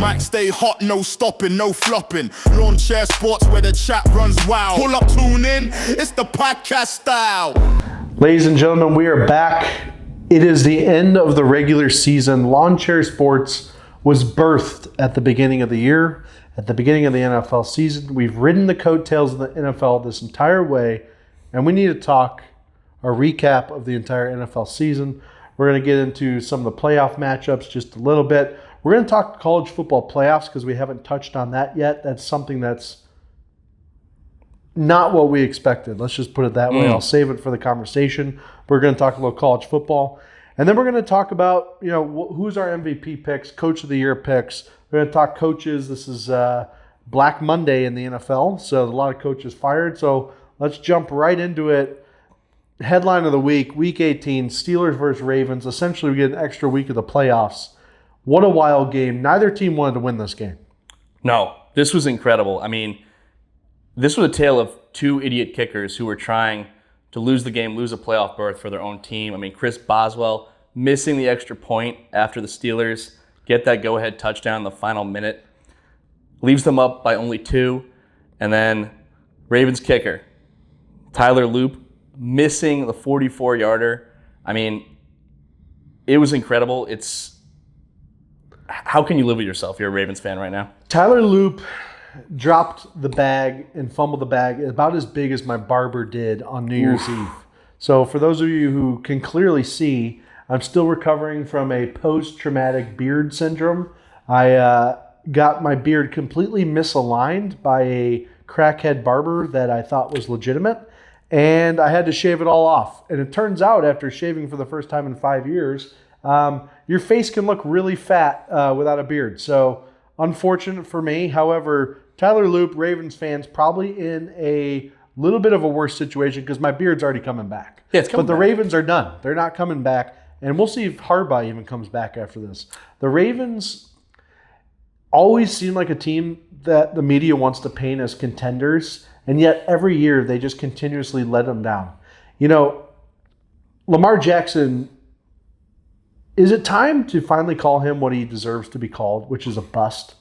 Might stay hot, no stopping, no flopping. Lawn chair sports where the chat runs wild. Pull up, tune in, it's the podcast style. Ladies and gentlemen, we are back. It is the end of the regular season. Lawn chair sports was birthed at the beginning of the year, at the beginning of the NFL season. We've ridden the coattails of the NFL this entire way, and we need to talk a recap of the entire NFL season. We're going to get into some of the playoff matchups just a little bit. We're going to talk college football playoffs because we haven't touched on that yet. That's something that's not what we expected. Let's just put it that way. I'll save it for the conversation. We're going to talk a little college football. And then we're going to talk about, who's our MVP picks, Coach of the Year picks. We're going to talk coaches. This is Black Monday in the NFL, so a lot of coaches fired. So let's jump right into it. Headline of the week, Week 18, Steelers versus Ravens. Essentially, we get an extra week of the playoffs. What a wild game. Neither team wanted to win this game. No, this was incredible. I mean, this was a tale of two idiot kickers who were trying to lose the game, lose a playoff berth for their own team. I mean, Chris Boswell missing the extra point after the Steelers get that go-ahead touchdown in the final minute, leaves them up by only 2. And then Ravens kicker, Tyler Loop, missing the 44-yarder. I mean, it was incredible. How can you live with yourself? You're a Ravens fan right now. Tyler Loop dropped the bag and fumbled the bag about as big as my barber did on New Year's Eve. So for those of you who can clearly see, I'm still recovering from a post-traumatic beard syndrome. I got my beard completely misaligned by a crackhead barber that I thought was legitimate, and I had to shave it all off. And it turns out after shaving for the first time in 5 years, your face can look really fat without a beard. So unfortunate for me. However, Tyler Loop, Ravens fans, probably in a little bit of a worse situation because my beard's already coming back. Yeah, it's coming back. But the back. Ravens are done. They're not coming back. And we'll see if Harbaugh even comes back after this. The Ravens always seem like a team that the media wants to paint as contenders, and yet every year they just continuously let them down. Lamar Jackson, is it time to finally call him what he deserves to be called, which is a bust?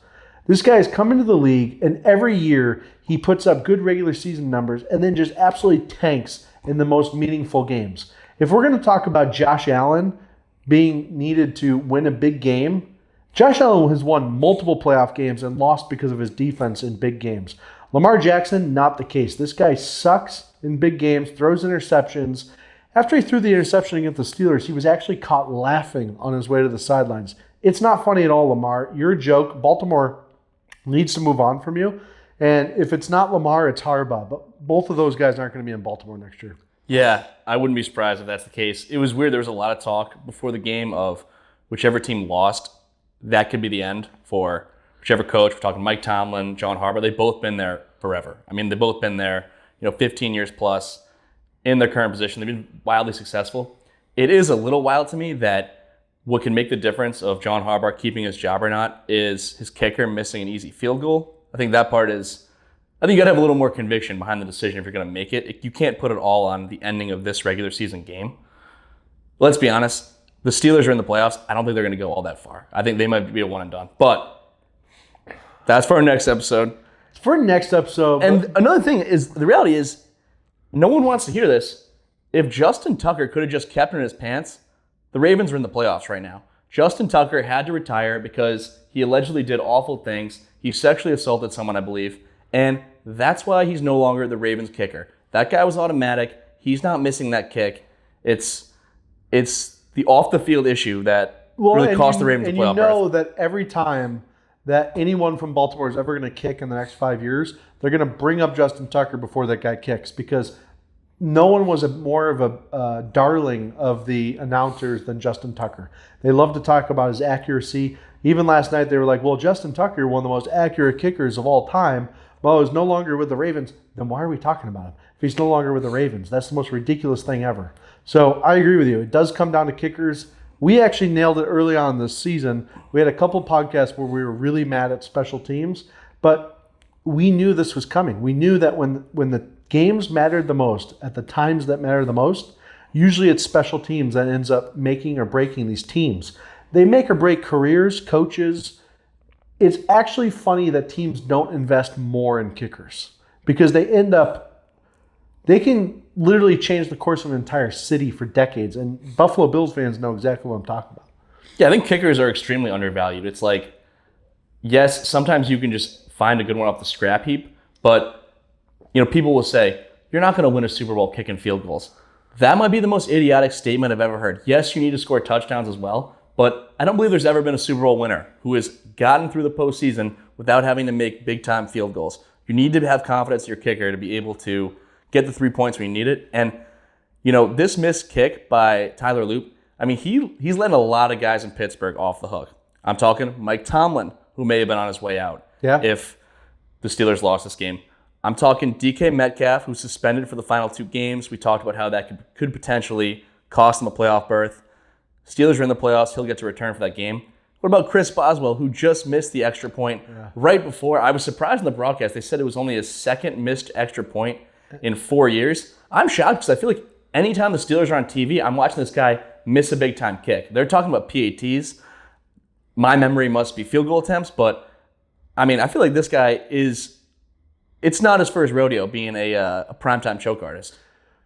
This guy has come into the league, and every year he puts up good regular season numbers and then just absolutely tanks in the most meaningful games. If we're going to talk about Josh Allen being needed to win a big game, Josh Allen has won multiple playoff games and lost because of his defense in big games. Lamar Jackson, not the case. This guy sucks in big games, throws interceptions. After he threw the interception against the Steelers, he was actually caught laughing on his way to the sidelines. It's not funny at all, Lamar. You're a joke. Baltimore needs to move on from you. And if it's not Lamar, it's Harbaugh. But both of those guys aren't going to be in Baltimore next year. Yeah, I wouldn't be surprised if that's the case. It was weird. There was a lot of talk before the game of whichever team lost, that could be the end for whichever coach. We're talking Mike Tomlin, John Harbaugh. They've both been there forever. I mean, they've both been there, 15 years plus in their current position. They've been wildly successful. It is a little wild to me that what can make the difference of John Harbaugh keeping his job or not is his kicker missing an easy field goal. I think that part is, I think you got to have a little more conviction behind the decision if you're going to make it. You can't put it all on the ending of this regular season game. Let's be honest, the Steelers are in the playoffs. I don't think they're going to go all that far. I think they might be a one and done. But that's for our next episode. It's for next episode. And another thing is, the reality is, no one wants to hear this. If Justin Tucker could have just kept it in his pants, the Ravens are in the playoffs right now. Justin Tucker had to retire because he allegedly did awful things. He sexually assaulted someone, I believe. And that's why he's no longer the Ravens kicker. That guy was automatic. He's not missing that kick. It's the off-the-field issue that really cost the Ravens a playoff berth. And you know that every time that anyone from Baltimore is ever going to kick in the next 5 years, they're going to bring up Justin Tucker before that guy kicks because no one was more of a darling of the announcers than Justin Tucker. They love to talk about his accuracy. Even last night they were like, well, Justin Tucker, one of the most accurate kickers of all time, well, he's no longer with the Ravens. Then why are we talking about him? If he's no longer with the Ravens, that's the most ridiculous thing ever. So I agree with you. It does come down to kickers. We actually nailed it early on this season. We had a couple podcasts where we were really mad at special teams, but we knew this was coming. We knew that when the games mattered the most, at the times that matter the most, usually it's special teams that ends up making or breaking these teams. They make or break careers, coaches, it's actually funny that teams don't invest more in kickers because they can literally change the course of an entire city for decades. And Buffalo Bills fans know exactly what I'm talking about. Yeah, I think kickers are extremely undervalued. It's like, yes, sometimes you can just find a good one off the scrap heap, but people will say, you're not going to win a Super Bowl kicking field goals. That might be the most idiotic statement I've ever heard. Yes, you need to score touchdowns as well, but I don't believe there's ever been a Super Bowl winner who has gotten through the postseason without having to make big-time field goals. You need to have confidence in your kicker to be able to get the 3 points when you need it. And, this missed kick by Tyler Loop, he's letting a lot of guys in Pittsburgh off the hook. I'm talking Mike Tomlin, who may have been on his way out if the Steelers lost this game. I'm talking DK Metcalf, who's suspended for the final 2 games. We talked about how that could potentially cost him a playoff berth. Steelers are in the playoffs. He'll get to return for that game. What about Chris Boswell, who just missed the extra point right before? I was surprised in the broadcast. They said it was only his second missed extra point in 4 years. I'm shocked because I feel like anytime the Steelers are on TV, I'm watching this guy miss a big-time kick. They're talking about PATs. My memory must be field goal attempts, but, I feel like this guy it's not his first rodeo being a primetime choke artist,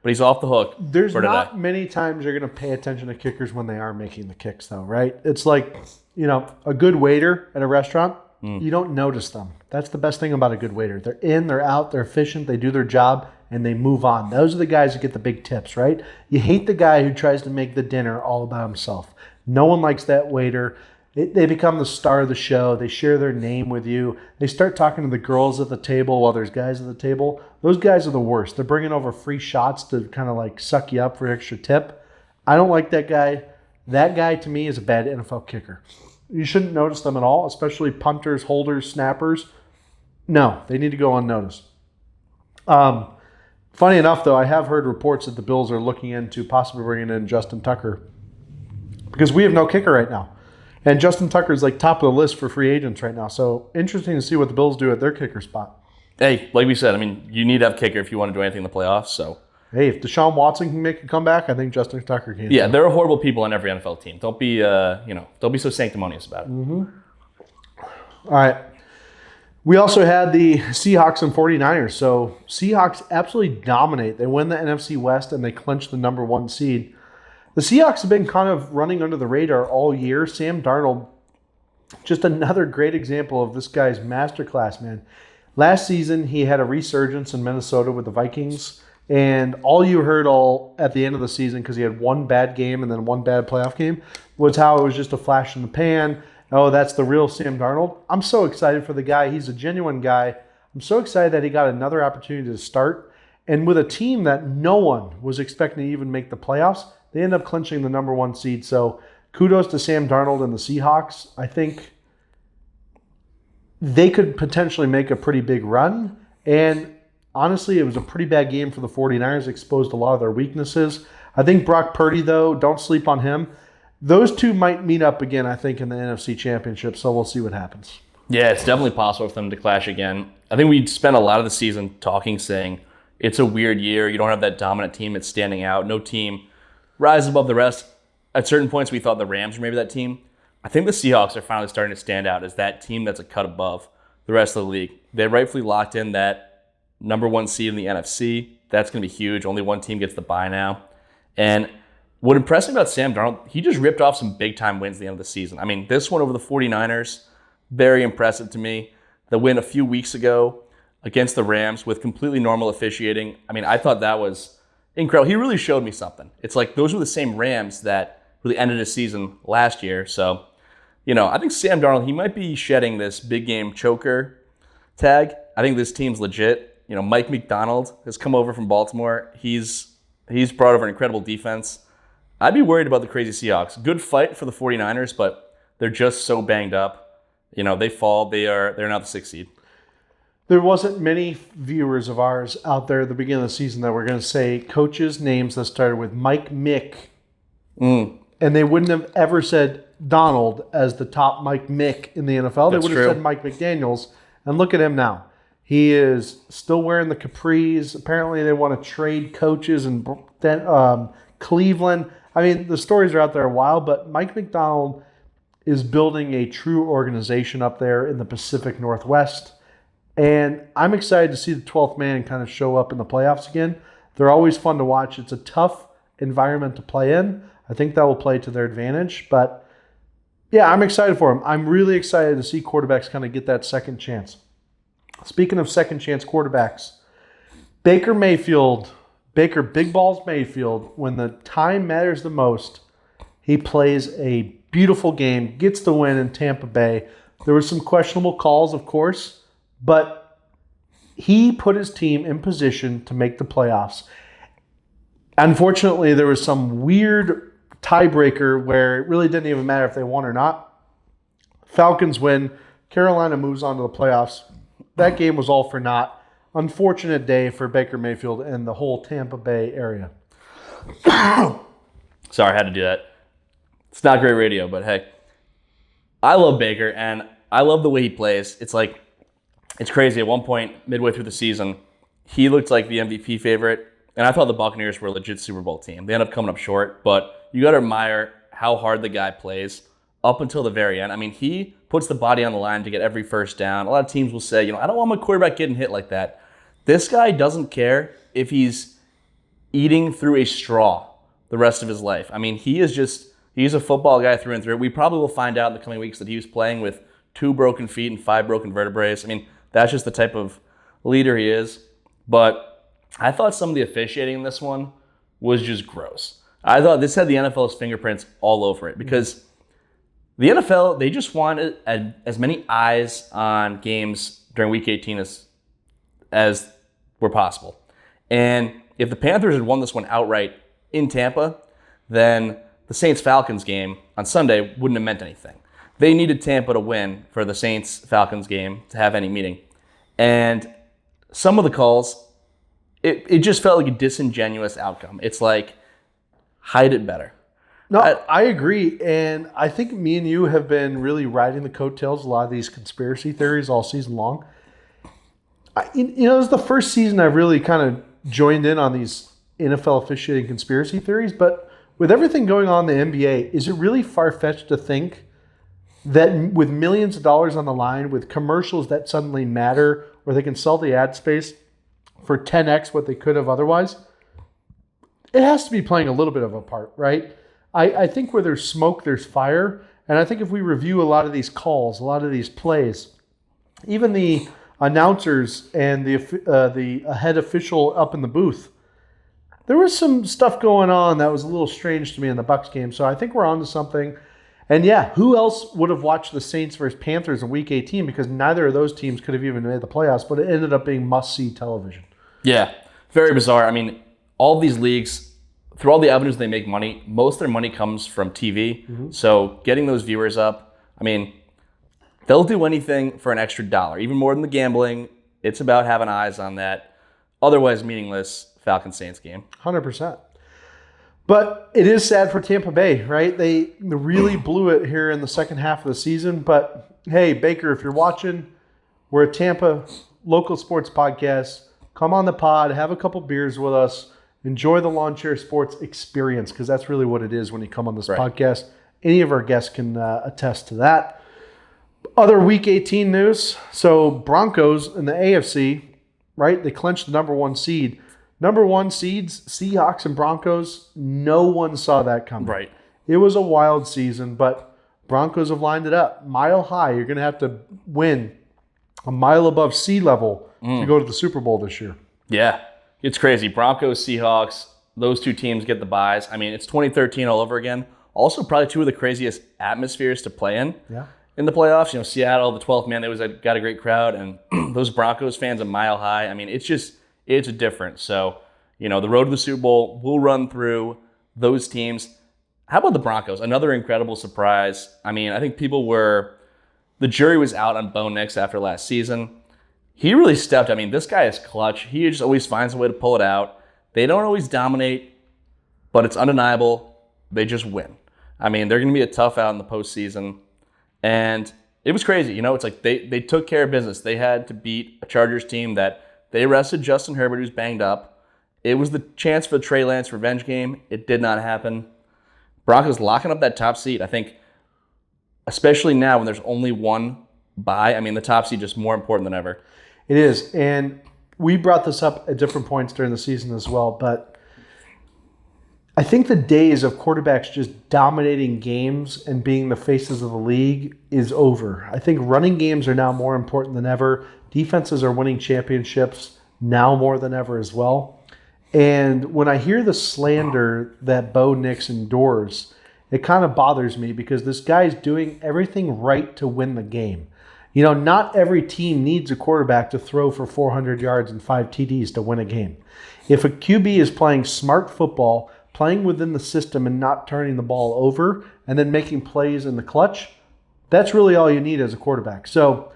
but he's off the hook. There's not many times you're going to pay attention to kickers when they are making the kicks, though, right? It's like, a good waiter at a restaurant, you don't notice them. That's the best thing about a good waiter. They're in, they're out, they're efficient, they do their job, and they move on. Those are the guys who get the big tips, right? You hate the guy who tries to make the dinner all about himself. No one likes that waiter. They become the star of the show. They share their name with you. They start talking to the girls at the table while there's guys at the table. Those guys are the worst. They're bringing over free shots to kind of like suck you up for an extra tip. I don't like that guy. That guy, to me, is a bad NFL kicker. You shouldn't notice them at all, especially punters, holders, snappers. No, they need to go unnoticed. Funny enough, though, I have heard reports that the Bills are looking into possibly bringing in Justin Tucker because we have no kicker right now. And Justin Tucker's like top of the list for free agents right now. So interesting to see what the Bills do at their kicker spot. Hey, like we said, you need to have a kicker if you want to do anything in the playoffs. So hey, if Deshaun Watson can make a comeback, I think Justin Tucker can. Yeah, there are horrible people on every NFL team. Don't be don't be so sanctimonious about it. Mm-hmm. All right. We also had the Seahawks and 49ers. So Seahawks absolutely dominate. They win the NFC West and they clinch the number 1 seed. The Seahawks have been kind of running under the radar all year. Sam Darnold, just another great example of this guy's masterclass, man. Last season, he had a resurgence in Minnesota with the Vikings, and all you heard at the end of the season, because he had one bad game and then one bad playoff game, was how it was just a flash in the pan. Oh, that's the real Sam Darnold. I'm so excited for the guy. He's a genuine guy. I'm so excited that he got another opportunity to start. And with a team that no one was expecting to even make the playoffs, they end up clinching the number 1 seed. So kudos to Sam Darnold and the Seahawks. I think they could potentially make a pretty big run. And honestly, it was a pretty bad game for the 49ers, exposed a lot of their weaknesses. I think Brock Purdy, though, don't sleep on him. Those two might meet up again, I think, in the NFC Championship. So we'll see what happens. Yeah, it's definitely possible for them to clash again. I think we spent a lot of the season saying it's a weird year. You don't have that dominant team that's standing out. No team rise above the rest. At certain points, we thought the Rams were maybe that team. I think the Seahawks are finally starting to stand out as that team that's a cut above the rest of the league. They rightfully locked in that number 1 seed in the NFC. That's going to be huge. Only one team gets the bye now. And what impressed me about Sam Darnold, he just ripped off some big-time wins at the end of the season. This one over the 49ers, very impressive to me. The win a few weeks ago against the Rams with completely normal officiating. I thought that was incredible. He really showed me something. It's like those were the same Rams that really ended his season last year. So, I think Sam Darnold, he might be shedding this big game choker tag. I think this team's legit. Mike McDonald has come over from Baltimore. He's brought over an incredible defense. I'd be worried about the crazy Seahawks. Good fight for the 49ers, but they're just so banged up. They fall. They're now the 6th seed. There wasn't many viewers of ours out there at the beginning of the season that were going to say coaches' names that started with Mike Mick. And they wouldn't have ever said Donald as the top Mike Mick in the NFL. They would have said Mike McDaniels. And look at him now. He is still wearing the capris. Apparently they want to trade coaches in Cleveland. The stories are out there a while, but Mike McDonald is building a true organization up there in the Pacific Northwest. And I'm excited to see the 12th man kind of show up in the playoffs again. They're always fun to watch. It's a tough environment to play in. I think that will play to their advantage. But, yeah, I'm excited for them. I'm really excited to see quarterbacks kind of get that second chance. Speaking of second chance quarterbacks, Baker Big Balls Mayfield, when the time matters the most, he plays a beautiful game, gets the win in Tampa Bay. There were some questionable calls, of course, but he put his team in position to make the playoffs. Unfortunately, there was some weird tiebreaker where it really didn't even matter if they won or not. Falcons win. Carolina moves on to the playoffs. That game was all for naught. Unfortunate day for Baker Mayfield and the whole Tampa Bay area. Sorry, I had to do that. It's not great radio, but hey. I love Baker, and I love the way he plays. It's crazy. At one point, midway through the season, he looked like the MVP favorite, and I thought the Buccaneers were a legit Super Bowl team. They ended up coming up short, but you got to admire how hard the guy plays up until the very end. I mean, he puts the body on the line to get every first down. A lot of teams will say, I don't want my quarterback getting hit like that. This guy doesn't care if he's eating through a straw the rest of his life. I mean, he's a football guy through and through. We probably will find out in the coming weeks that he was playing with 2 broken feet and 5 broken vertebrae. I mean, that's just the type of leader he is. But I thought some of the officiating in this one was just gross. I thought this had the NFL's fingerprints all over it because the NFL, they just wanted as many eyes on games during Week 18 as were possible. And if the Panthers had won this one outright in Tampa, then the Saints-Falcons game on Sunday wouldn't have meant anything. They needed Tampa to win for the Saints-Falcons game to have any meaning. And some of the calls, it just felt like a disingenuous outcome. It's like, hide it better. No, I agree. And I think me and you have been really riding the coattails of a lot of these conspiracy theories all season long. This is the first season I've really kind of joined in on these NFL officiating conspiracy theories. But with everything going on in the NBA, is it really far-fetched to think that with millions of dollars on the line, with commercials that suddenly matter, where they can sell the ad space for 10x what they could have otherwise, it has to be playing a little bit of a part, right? I think where there's smoke, there's fire. And I think if we review a lot of these calls, a lot of these plays, even the announcers and the head official up in the booth, there was some stuff going on that was a little strange to me in the Bucs game. So I think we're on to something. And yeah, who else would have watched the Saints versus Panthers in Week 18? Because neither of those teams could have even made the playoffs, but it ended up being must-see television. Yeah, very bizarre. I mean, all these leagues, through all the avenues they make money, most of their money comes from TV. Mm-hmm. So getting those viewers up, I mean, they'll do anything for an extra dollar. Even more than the gambling, it's about having eyes on that otherwise meaningless Falcons-Saints game. 100%. But it is sad for Tampa Bay, right? They really blew it here in the second half of the season. But hey, Baker, if you're watching, we're a Tampa local sports podcast. Come on the pod, have a couple beers with us, enjoy the Lawn Chair Sports experience, because that's really what it is when you come on this podcast. Any of our guests can attest to that. Other Week 18 news. So Broncos in the AFC, right? They clinched the number 1 seed. Number 1 seeds, Seahawks and Broncos, no one saw that coming. Right. It was a wild season, but Broncos have lined it up. Mile high, you're going to have to win a mile above sea level to go to the Super Bowl this year. Yeah, it's crazy. Broncos, Seahawks, those two teams get the buys. I mean, it's 2013 all over again. Also, probably 2 of the craziest atmospheres to play in. Yeah. In the playoffs, Seattle, the 12th man, they always got a great crowd, and those Broncos fans a mile high. I mean, it's different. So, the road to the Super Bowl, we'll run through those teams. How about the Broncos? Another incredible surprise. I mean, I think the jury was out on Bo Nix after last season. He really stepped. I mean, this guy is clutch. He just always finds a way to pull it out. They don't always dominate, but it's undeniable. They just win. I mean, they're going to be a tough out in the postseason. And it was crazy. It's like they took care of business. They had to beat a Chargers team that they rested Justin Herbert, who's banged up. It was the chance for the Trey Lance revenge game. It did not happen. Broncos locking up that top seed. I think especially now when there's only one bye. I mean, the top seed just more important than ever. It is, and we brought this up at different points during the season as well, but I think the days of quarterbacks just dominating games and being the faces of the league is over. I think running games are now more important than ever. Defenses are winning championships now more than ever as well. And when I hear the slander that Bo Nix endures, it kind of bothers me because this guy's doing everything right to win the game. You know, not every team needs a quarterback to throw for 400 yards and 5 TDs to win a game. If a QB is playing smart football, playing within the system and not turning the ball over and then making plays in the clutch, that's really all you need as a quarterback. So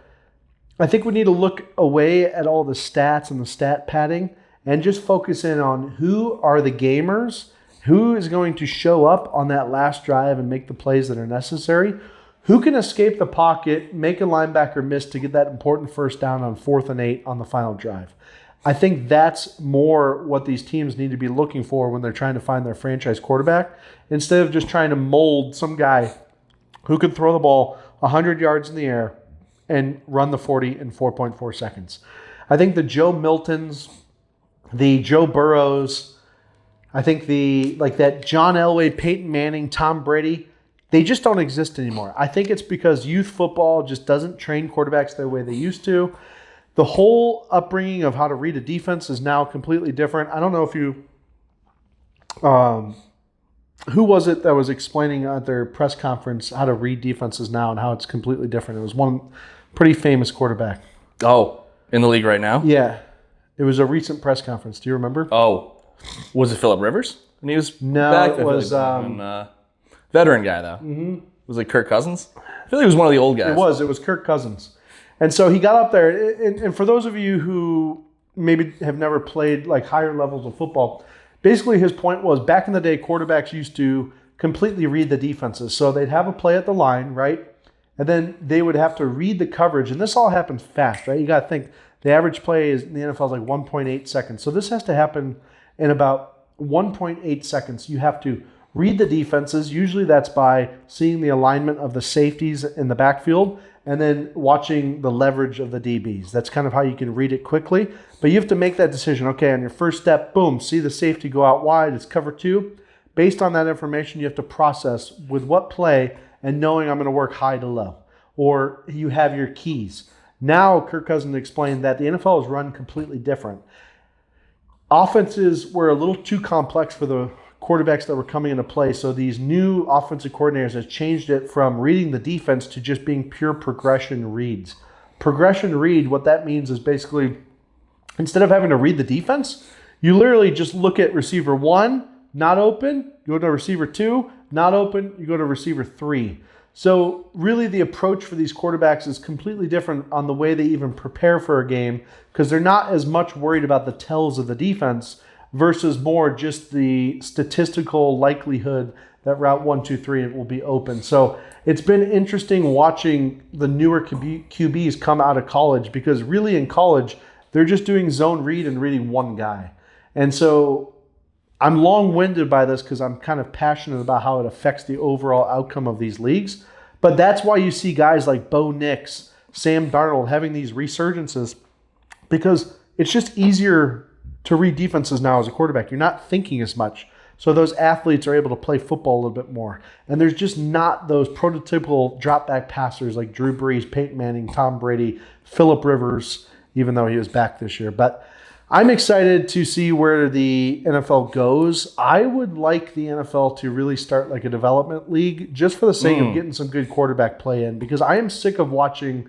I think we need to look away at all the stats and the stat padding and just focus in on who are the gamers, who is going to show up on that last drive and make the plays that are necessary, who can escape the pocket, make a linebacker miss to get that important first down on 4th and 8 on the final drive. I think that's more what these teams need to be looking for when they're trying to find their franchise quarterback, instead of just trying to mold some guy who can throw the ball 100 yards in the air and run the 40 in 4.4 seconds. I think the Joe Miltons, the Joe Burrows, I think that John Elway, Peyton Manning, Tom Brady, they just don't exist anymore. I think it's because youth football just doesn't train quarterbacks the way they used to. The whole upbringing of how to read a defense is now completely different. I don't know if you, who was it that was explaining at their press conference how to read defenses now and how it's completely different? It was one pretty famous quarterback. Oh, in the league right now? Yeah. It was a recent press conference. Do you remember? Oh, was it Phillip Rivers? And he was No, back, it was veteran guy though. Mm-hmm. Was it Kirk Cousins? I feel like he was one of the old guys. It was Kirk Cousins. And so he got up there, and for those of you who maybe have never played like higher levels of football, basically his point was back in the day, quarterbacks used to completely read the defenses. So they'd have a play at the line, right? And then they would have to read the coverage, and this all happens fast, right? You got to think the average play in the NFL is like 1.8 seconds. So this has to happen in about 1.8 seconds. You have to read the defenses. Usually that's by seeing the alignment of the safeties in the backfield and then watching the leverage of the DBs. That's kind of how you can read it quickly. But you have to make that decision. Okay, on your first step, boom, see the safety go out wide. It's cover 2. Based on that information, you have to process with what play and knowing I'm going to work high to low. Or you have your keys. Now, Kirk Cousins explained that the NFL is run completely different. Offenses were a little too complex for the quarterbacks that were coming into play. So these new offensive coordinators has changed it from reading the defense to just being pure progression reads. Progression read, what that means is basically instead of having to read the defense, you literally just look at receiver 1, not open, you go to receiver 2, not open, you go to receiver 3. So really the approach for these quarterbacks is completely different on the way they even prepare for a game because they're not as much worried about the tells of the defense versus more just the statistical likelihood that route 1, 2, 3 will be open. So it's been interesting watching the newer QBs come out of college because really in college, they're just doing zone read and reading one guy. And so I'm long-winded by this because I'm kind of passionate about how it affects the overall outcome of these leagues. But that's why you see guys like Bo Nix, Sam Darnold having these resurgences because it's just easier to read defenses now as a quarterback. You're not thinking as much. So those athletes are able to play football a little bit more. And there's just not those prototypical drop-back passers like Drew Brees, Peyton Manning, Tom Brady, Phillip Rivers, even though he was back this year. But I'm excited to see where the NFL goes. I would like the NFL to really start like a development league just for the sake of getting some good quarterback play in because I am sick of watching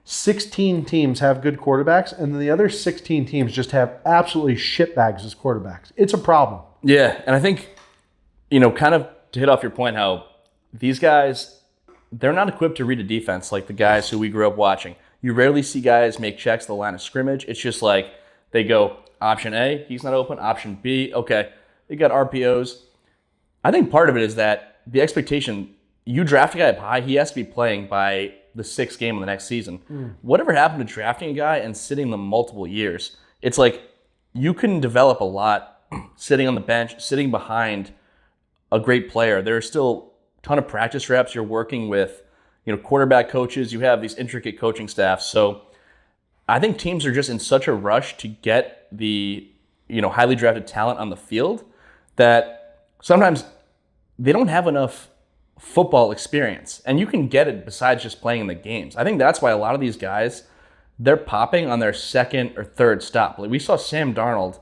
16 teams have good quarterbacks, and then the other 16 teams just have absolutely shitbags as quarterbacks. It's a problem. Yeah, and I think, kind of to hit off your point, how these guys, they're not equipped to read a defense like the guys who we grew up watching. You rarely see guys make checks at the line of scrimmage. It's just like they go, option A, he's not open. Option B, okay, they got RPOs. I think part of it is that the expectation, you draft a guy up high, he has to be playing by the 6th game of the next season. Whatever happened to drafting a guy and sitting them multiple years? It's like you can develop a lot sitting on the bench, sitting behind a great player. There are still a ton of practice reps. You're working with, quarterback coaches. You have these intricate coaching staffs. So I think teams are just in such a rush to get the highly drafted talent on the field that sometimes they don't have enough football experience. And you can get it besides just playing in the games. I think that's why a lot of these guys, they're popping on their second or third stop. Like we saw Sam Darnold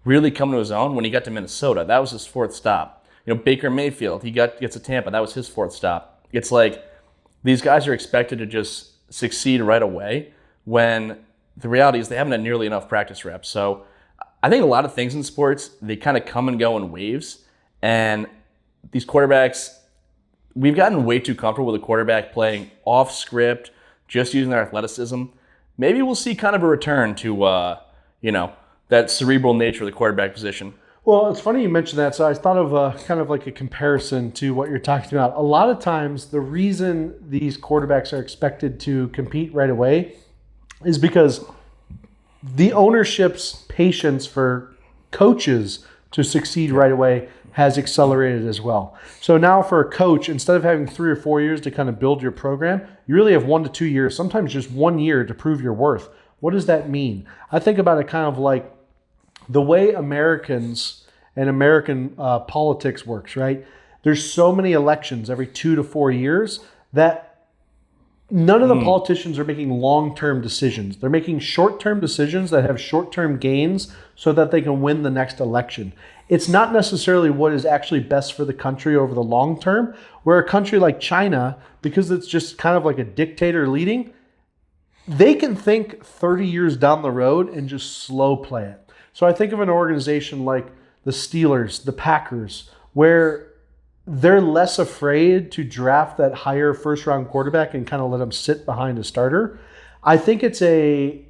really come to his own when he got to Minnesota. That was his fourth stop. Baker Mayfield, he gets to Tampa. That was his fourth stop. It's like these guys are expected to just succeed right away when the reality is they haven't had nearly enough practice reps. So I think a lot of things in sports, they kind of come and go in waves. And these quarterbacks, we've gotten way too comfortable with a quarterback playing off script, just using their athleticism. Maybe we'll see kind of a return to, that cerebral nature of the quarterback position. Well, it's funny you mentioned that. So I thought of kind of like a comparison to what you're talking about. A lot of times the reason these quarterbacks are expected to compete right away is because the ownership's patience for coaches to succeed right away has accelerated as well. So now for a coach, instead of having 3 or 4 years to kind of build your program, you really have 1 to 2 years, sometimes just 1 year to prove your worth. What does that mean? I think about it kind of like the way Americans and American politics works, right? There's so many elections every 2 to 4 years that none of the politicians are making long-term decisions. They're making short-term decisions that have short-term gains so that they can win the next election. It's not necessarily what is actually best for the country over the long term, where a country like China, because it's just kind of like a dictator leading, they can think 30 years down the road and just slow play it. So I think of an organization like the Steelers, the Packers, where they're less afraid to draft that higher first-round quarterback and kind of let them sit behind a starter. I think it's an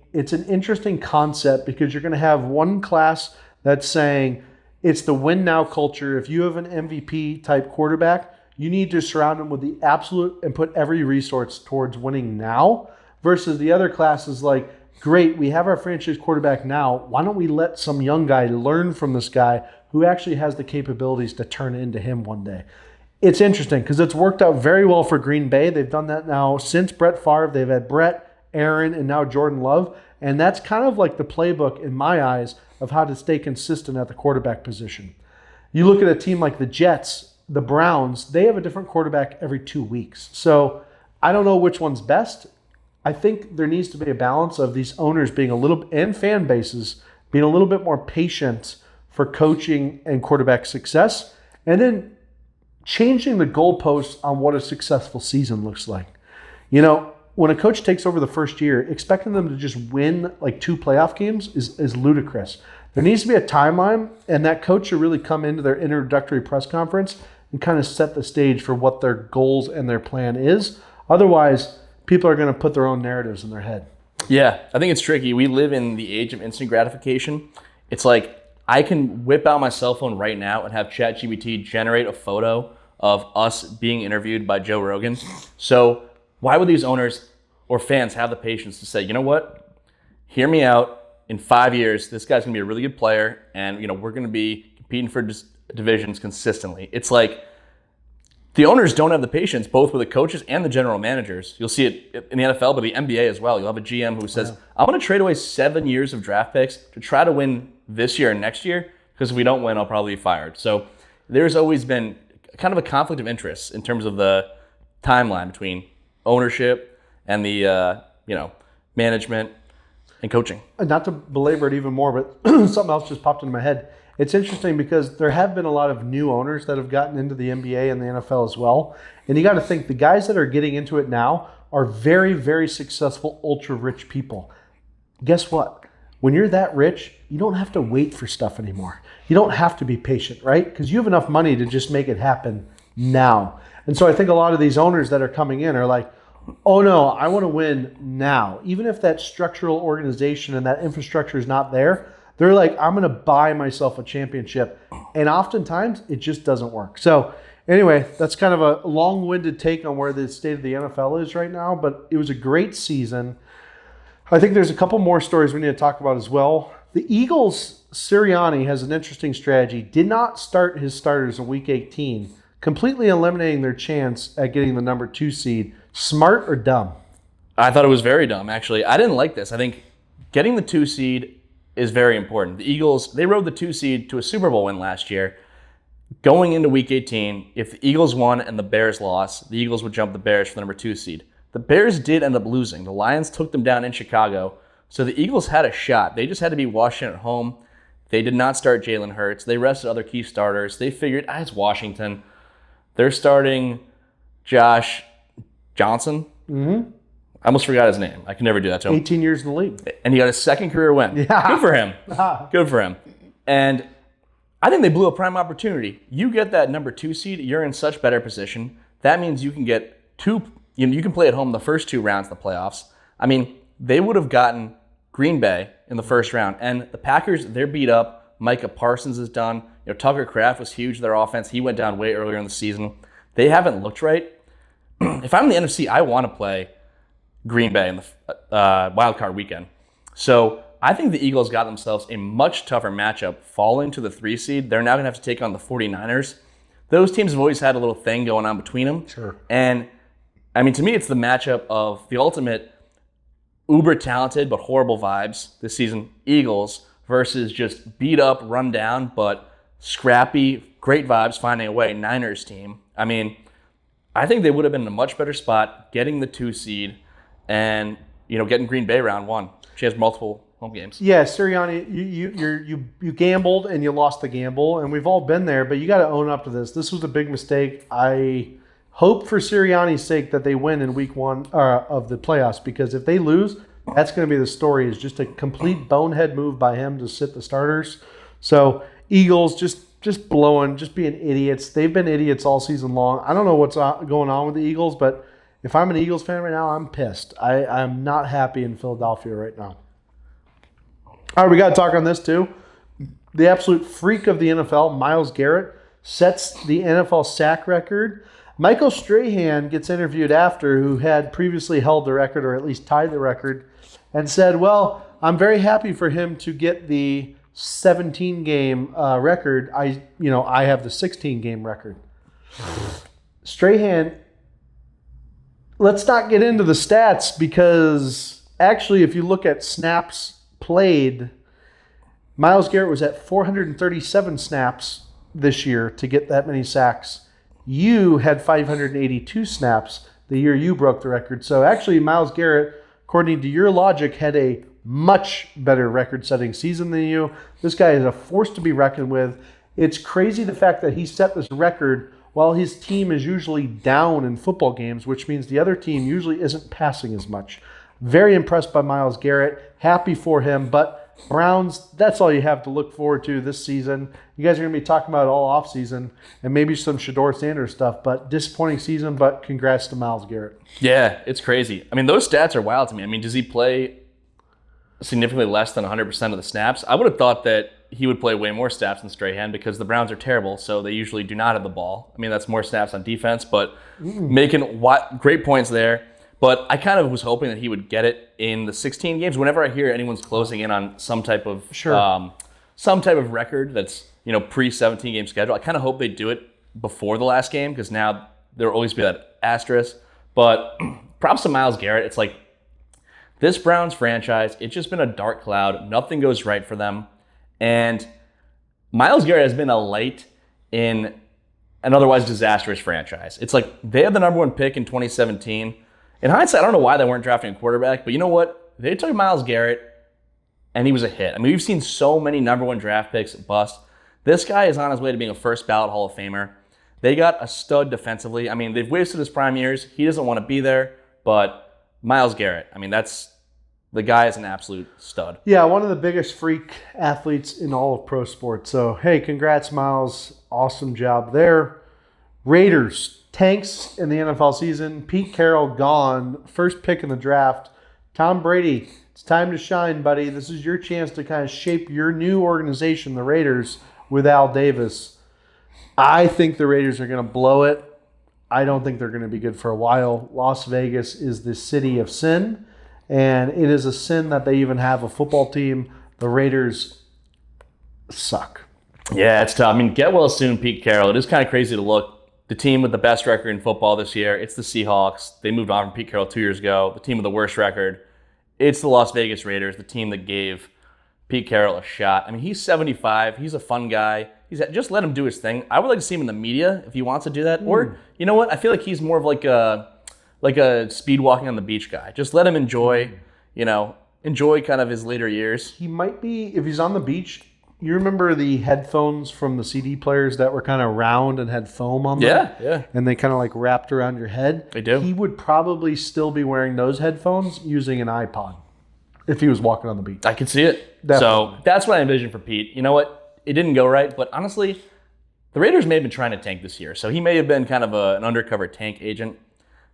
interesting concept because you're going to have one class that's saying it's the win-now culture. If you have an MVP-type quarterback, you need to surround him with the absolute and put every resource towards winning now, versus the other class is like, great, we have our franchise quarterback now. Why don't we let some young guy learn from this guy who actually has the capabilities to turn into him one day? It's interesting because it's worked out very well for Green Bay. They've done that now since Brett Favre. They've had Brett, Aaron, and now Jordan Love. And that's kind of like the playbook in my eyes of how to stay consistent at the quarterback position. You look at a team like the Jets, the Browns, they have a different quarterback every 2 weeks. So I don't know which one's best. I think there needs to be a balance of these owners being and fan bases being a little bit more patient for coaching and quarterback success, and then changing the goalposts on what a successful season looks like. When a coach takes over the first year, expecting them to just win like 2 playoff games is ludicrous. There needs to be a timeline, and that coach should really come into their introductory press conference and kind of set the stage for what their goals and their plan is. Otherwise, people are going to put their own narratives in their head. Yeah, I think it's tricky. We live in the age of instant gratification. It's like I can whip out my cell phone right now and have ChatGPT generate a photo of us being interviewed by Joe Rogan. So why would these owners or fans have the patience to say, you know what, hear me out. In 5 years, this guy's going to be a really good player, and we're going to be competing for divisions consistently. It's like the owners don't have the patience, both with the coaches and the general managers. You'll see it in the NFL, but the NBA as well. You'll have a GM who says, I'm going to trade away 7 years of draft picks to try to win this year and next year, because if we don't win, I'll probably be fired. So there's always been kind of a conflict of interest in terms of the timeline between ownership and the management and coaching. Not to belabor it even more, but something else just popped into my head. It's interesting because there have been a lot of new owners that have gotten into the NBA and the NFL as well. And you got to think the guys that are getting into it now are very, very successful, ultra-rich people. Guess what? When you're that rich, you don't have to wait for stuff anymore. You don't have to be patient, right? Because you have enough money to just make it happen now. And so I think a lot of these owners that are coming in are like, oh no, I want to win now. Even if that structural organization and that infrastructure is not there, they're like, I'm going to buy myself a championship. And oftentimes it just doesn't work. So anyway, that's kind of a long-winded take on where the state of the NFL is right now, but it was a great season. I think there's a couple more stories we need to talk about as well. The Eagles, Sirianni has an interesting strategy. Did not start his starters in week 18, completely eliminating their chance at getting the number 2 seed Smart or dumb? I thought it was very dumb, actually. I didn't like this. I think getting the 2 seed is very important. The Eagles, they rode the 2 seed to a Super Bowl win last year. Going into Week 18, if the Eagles won and the Bears lost, the Eagles would jump the Bears for the number 2 seed. The Bears did end up losing. The Lions took them down in Chicago, so the Eagles had a shot. They just had to be Washington at home. They did not start Jalen Hurts. They rested other key starters. They figured, it's Washington. They're starting Josh Johnson. Mm-hmm. I almost forgot his name. I can never do that to him. 18 years in the league. And he got his second career win. Yeah. Good for him. Good for him. And I think they blew a prime opportunity. You get that number 2 seed, you're in such better position. That means you can get you can play at home the first 2 rounds of the playoffs. I mean, they would have gotten Green Bay in the first round. And the Packers, they're beat up. Micah Parsons is done. Tucker Kraft was huge, their offense. He went down way earlier in the season. They haven't looked right. If I'm in the NFC, I want to play Green Bay in the wild card weekend. So I think the Eagles got themselves a much tougher matchup falling to the 3 seed. They're now going to have to take on the 49ers. Those teams have always had a little thing going on between them. Sure. And, I mean, to me, it's the matchup of the ultimate uber talented but horrible vibes this season, Eagles, versus just beat up, run down, but scrappy, great vibes, finding a way, Niners team. I mean, I think they would have been in a much better spot getting the 2 seed and, getting Green Bay round 1. She has multiple home games. Yeah, Sirianni, you gambled and you lost the gamble, and we've all been there, but you got to own up to this. This was a big mistake. I hope for Sirianni's sake that they win in week 1 of the playoffs, because if they lose, that's going to be the story. Is just a complete bonehead move by him to sit the starters. So Eagles just blowing, just being idiots. They've been idiots all season long. I don't know what's going on with the Eagles, but if I'm an Eagles fan right now, I'm pissed. I'm not happy in Philadelphia right now. All right, we got to talk on this too. The absolute freak of the NFL, Myles Garrett, sets the NFL sack record. Michael Strahan gets interviewed after, who had previously held the record, or at least tied the record, and said, well, I'm very happy for him to get the 17-game record. I have the 16-game record. Strahan, let's not get into the stats, because actually if you look at snaps played, Myles Garrett was at 437 snaps this year to get that many sacks. You had 582 snaps the year you broke the record. So actually Myles Garrett, according to your logic, had a much better record-setting season than you. This guy is a force to be reckoned with. It's crazy the fact that he set this record while his team is usually down in football games, which means the other team usually isn't passing as much. Very impressed by Myles Garrett. Happy for him. But Browns, that's all you have to look forward to this season. You guys are going to be talking about it all offseason and maybe some Shedeur Sanders stuff, but disappointing season, but congrats to Myles Garrett. Yeah, it's crazy. I mean, those stats are wild to me. I mean, does he play significantly less than 100% of the snaps? I would have thought that he would play way more snaps than Strahan, because the Browns are terrible, so they usually do not have the ball. I mean, that's more snaps on defense, but making great points there. But I kind of was hoping that he would get it in the 16 games. Whenever I hear anyone's closing in on some type of record that's pre-17 game schedule, I kind of hope they do it before the last game, because now there will always be that asterisk. But props to Myles Garrett. It's like this Browns franchise, it's just been a dark cloud. Nothing goes right for them. And Myles Garrett has been a light in an otherwise disastrous franchise. It's like they had the number 1 pick in 2017. In hindsight, I don't know why they weren't drafting a quarterback, but you know what? They took Myles Garrett, and he was a hit. I mean, we've seen so many number 1 draft picks bust. This guy is on his way to being a first ballot Hall of Famer. They got a stud defensively. I mean, they've wasted his prime years. He doesn't want to be there, but Myles Garrett, I mean, the guy is an absolute stud. Yeah, one of the biggest freak athletes in all of pro sports. So, hey, congrats, Myles. Awesome job there. Raiders. Tanks in the NFL season. Pete Carroll gone. First pick in the draft. Tom Brady, it's time to shine, buddy. This is your chance to kind of shape your new organization, the Raiders, with Al Davis. I think the Raiders are going to blow it. I don't think they're going to be good for a while. Las Vegas is the city of sin, and it is a sin that they even have a football team. The Raiders suck. Yeah, it's tough. I mean, get well soon, Pete Carroll. It is kind of crazy to look the team with the best record in football this year, it's the Seahawks. They moved on from Pete Carroll 2 years ago. The team with the worst record, it's the Las Vegas Raiders, the team that gave Pete Carroll a shot. I mean, he's 75. He's a fun guy. Just let him do his thing. I would like to see him in the media if he wants to do that. Or, you know what? I feel like he's more of like a speed walking on the beach guy. Just let him enjoy kind of his later years. He might be, if he's on the beach, you remember the headphones from the CD players that were kind of round and had foam on them? Yeah. And they kind of like wrapped around your head? They do. He would probably still be wearing those headphones using an iPod if he was walking on the beach. I can see it. Definitely. So that's what I envision for Pete. You know what? It didn't go right, but honestly, the Raiders may have been trying to tank this year. So he may have been kind of an undercover tank agent.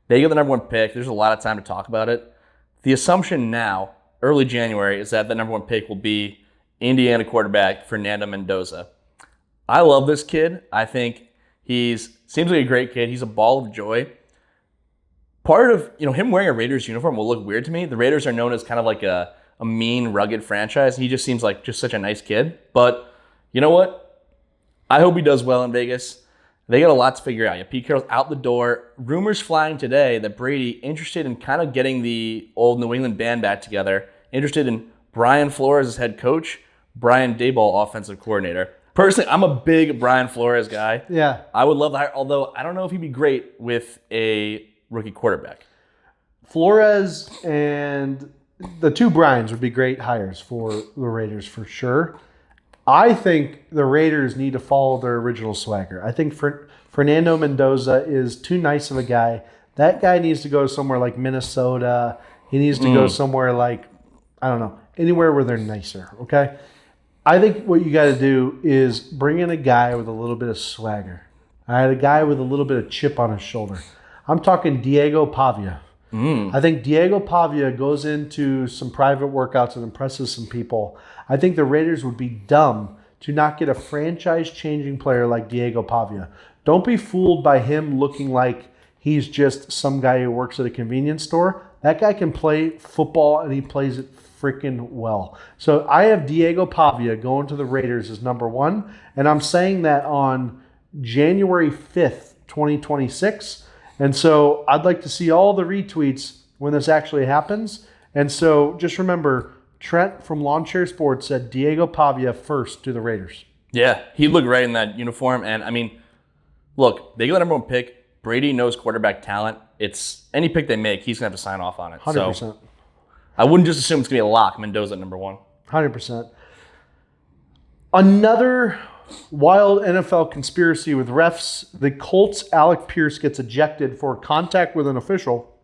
They get the number 1 pick. There's a lot of time to talk about it. The assumption now, early January, is that the number 1 pick will be Indiana quarterback Fernando Mendoza. I love this kid. I think seems like a great kid. He's a ball of joy. Part of him wearing a Raiders uniform will look weird to me. The Raiders are known as kind of like a mean, rugged franchise. He just seems like just such a nice kid. But you know what? I hope he does well in Vegas. They got a lot to figure out. Pete Carroll's out the door. Rumors flying today that Brady interested in kind of getting the old New England band back together, interested in Brian Flores as head coach, Brian Daboll offensive coordinator. Personally, I'm a big Brian Flores guy. Yeah. I would love to hire, although I don't know if he'd be great with a rookie quarterback. Flores and the 2 Bryans would be great hires for the Raiders for sure. I think the Raiders need to follow their original swagger. I think Fernando Mendoza is too nice of a guy. That guy needs to go somewhere like Minnesota. He needs to go somewhere like, I don't know, anywhere where they're nicer, okay? I think what you got to do is bring in a guy with a little bit of swagger. All right, a guy with a little bit of chip on his shoulder. I'm talking Diego Pavia. I think Diego Pavia goes into some private workouts and impresses some people. I think the Raiders would be dumb to not get a franchise-changing player like Diego Pavia. Don't be fooled by him looking like he's just some guy who works at a convenience store. That guy can play football, and he plays it freaking well. So I have Diego Pavia going to the Raiders as number 1, and I'm saying that on January 5th, 2026. And so I'd like to see all the retweets when this actually happens. And so just remember, Trent from Lawn Chair Sports said Diego Pavia first to the Raiders. Yeah, he looked right in that uniform. And, I mean, look, they get the number 1 pick. Brady knows quarterback talent. It's any pick they make, he's going to have to sign off on it. 100%. So I wouldn't just assume it's going to be a lock. Mendoza at number 1. 100%. Another wild NFL conspiracy with refs. The Colts Alec Pierce gets ejected for contact with an official.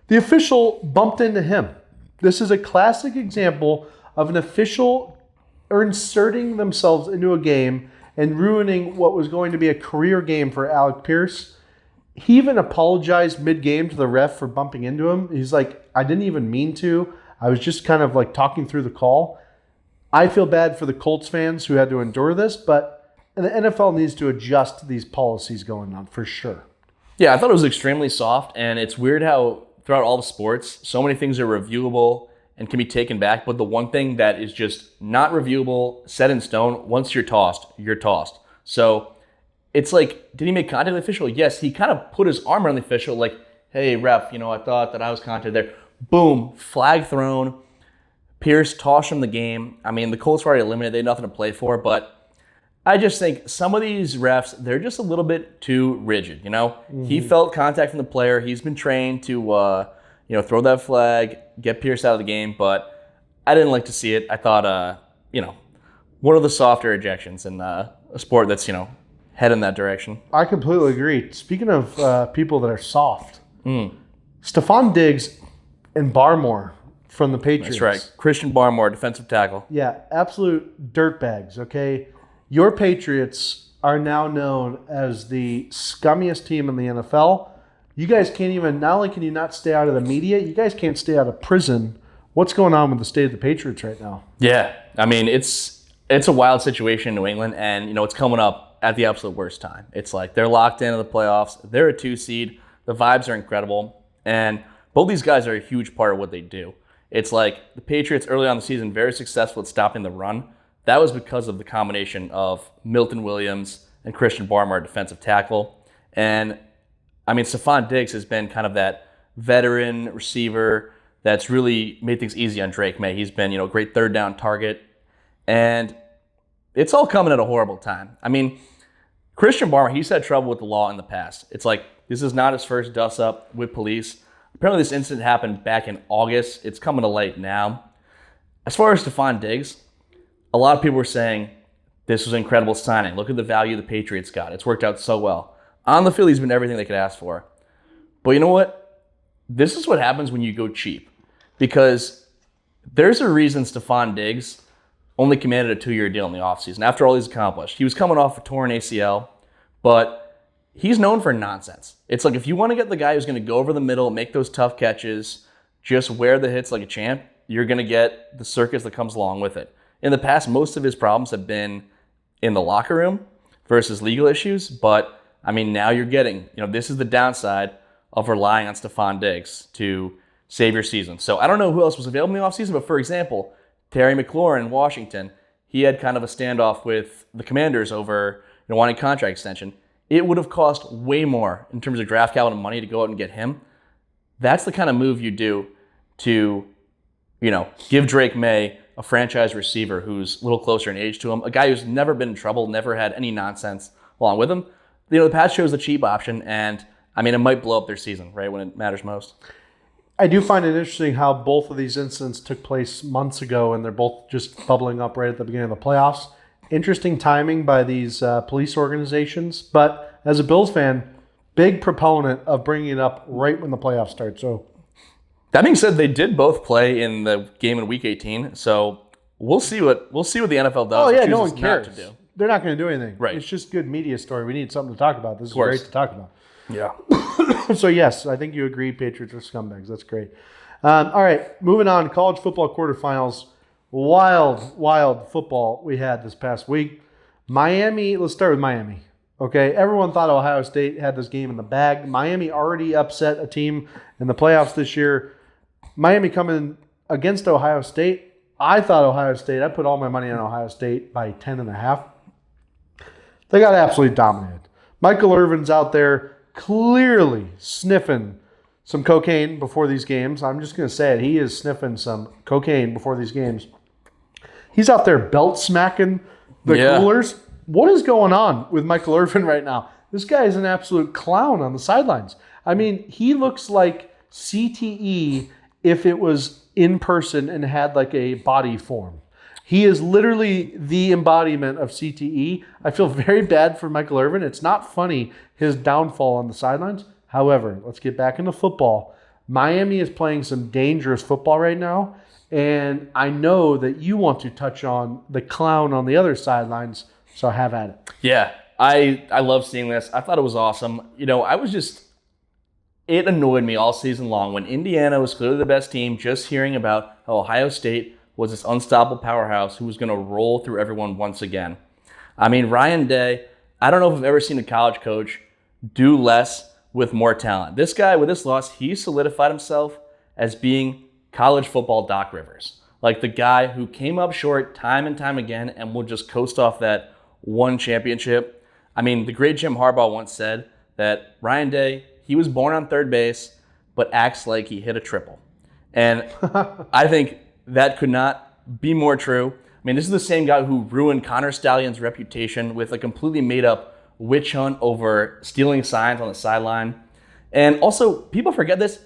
The official bumped into him. This is a classic example of an official inserting themselves into a game and ruining what was going to be a career game for Alec Pierce. He even apologized mid-game to the ref for bumping into him. He's like, I didn't even mean to. I was just kind of like talking through the call. I feel bad for the Colts fans who had to endure this, but the NFL needs to adjust these policies going on for sure. Yeah, I thought it was extremely soft, and it's weird how throughout all the sports, so many things are reviewable and can be taken back, but the one thing that is just not reviewable, set in stone, once you're tossed, you're tossed. So it's like, did he make contact with the official? Yes, he kind of put his arm around the official like, hey, ref, I thought that I was contacted there. Boom, flag thrown. Pierce tossed from the game. I mean, the Colts were already eliminated. They had nothing to play for, but I just think some of these refs, they're just a little bit too rigid, He felt contact from the player. He's been trained to, throw that flag, get Pierce out of the game, but I didn't like to see it. I thought, one of the softer ejections in a sport that's, head in that direction. I completely agree. Speaking of people that are soft, Stephon Diggs and Barmore from the Patriots. That's right. Christian Barmore, defensive tackle. Yeah, absolute dirtbags, okay? Your Patriots are now known as the scummiest team in the NFL. You guys can't even, not only can you not stay out of the media, you guys can't stay out of prison. What's going on with the state of the Patriots right now? Yeah, I mean, it's a wild situation in New England, and, it's coming up at the absolute worst time. It's like they're locked into the playoffs. They're a 2 seed. The vibes are incredible, and both these guys are a huge part of what they do. It's like the Patriots early on in the season, very successful at stopping the run. That was because of the combination of Milton Williams and Christian Barmore, defensive tackle. And, I mean, Stephon Diggs has been kind of that veteran receiver that's really made things easy on Drake May. He's been, a great third down target. And it's all coming at a horrible time. I mean, Christian Barmore, he's had trouble with the law in the past. It's like, this is not his first dust-up with police. Apparently this incident happened back in August. It's coming to light now. As far as Stephon Diggs, a lot of people were saying this was an incredible signing. Look at the value the Patriots got. It's worked out so well. On the field, he's been everything they could ask for. But you know what? This is what happens when you go cheap. Because there's a reason Stephon Diggs only commanded a 2-year deal in the offseason after all he's accomplished. He was coming off a torn ACL, but he's known for nonsense. It's like if you want to get the guy who's going to go over the middle, make those tough catches, just wear the hits like a champ, you're going to get the circus that comes along with it. In the past, most of his problems have been in the locker room versus legal issues, but I mean, now you're getting, this is the downside of relying on Stephon Diggs to save your season. So I don't know who else was available in the offseason, but for example, Terry McLaurin in Washington, he had kind of a standoff with the Commanders over wanting contract extension. It would have cost way more in terms of draft capital and money to go out and get him. That's the kind of move you do to, give Drake May a franchise receiver who's a little closer in age to him, a guy who's never been in trouble, never had any nonsense along with him. The Pats chose the cheap option, and I mean, it might blow up their season, right, when it matters most. I do find it interesting how both of these incidents took place months ago, and they're both just bubbling up right at the beginning of the playoffs. Interesting timing by these police organizations, but as a Bills fan, big proponent of bringing it up right when the playoffs start. So, that being said, they did both play in the game in Week 18, so we'll see what the NFL does. Oh yeah, no one cares. To do. They're not going to do anything. Right. It's just good media story. We need something to talk about. This is great to talk about. Yeah. So, yes, I think you agree Patriots are scumbags. That's great. All right, moving on. College football quarterfinals. Wild football we had this past week. Miami, let's start with Miami. Okay, everyone thought Ohio State had this game in the bag. Miami already upset a team in the playoffs this year. Miami coming against Ohio State. I thought Ohio State, I put all my money on Ohio State by 10.5. They got absolutely dominated. Michael Irvin's out there clearly sniffing some cocaine before these games. I'm just going to say it. He is sniffing some cocaine before these games. He's out there belt smacking the coolers. What is going on with Michael Irvin right now? This guy is an absolute clown on the sidelines. I mean, he looks like CTE if it was in person and had like a body form. He is literally the embodiment of CTE. I feel very bad for Michael Irvin. It's not funny, his downfall on the sidelines. However, let's get back into football. Miami is playing some dangerous football right now, and I know that you want to touch on the clown on the other sidelines, so have at it. Yeah, I love seeing this. I thought it was awesome. It annoyed me all season long when Indiana was clearly the best team, just hearing about how Ohio State was this unstoppable powerhouse who was going to roll through everyone once again. I mean, Ryan Day, I don't know if I've ever seen a college coach do less with more talent. This guy, with this loss, he solidified himself as being college football Doc Rivers. Like the guy who came up short time and time again and will just coast off that one championship. I mean, the great Jim Harbaugh once said that Ryan Day, he was born on third base, but acts like he hit a triple. And I think that could not be more true. I mean, this is the same guy who ruined Connor Stallion's reputation with a completely made-up witch hunt over stealing signs on the sideline. And also, people forget this,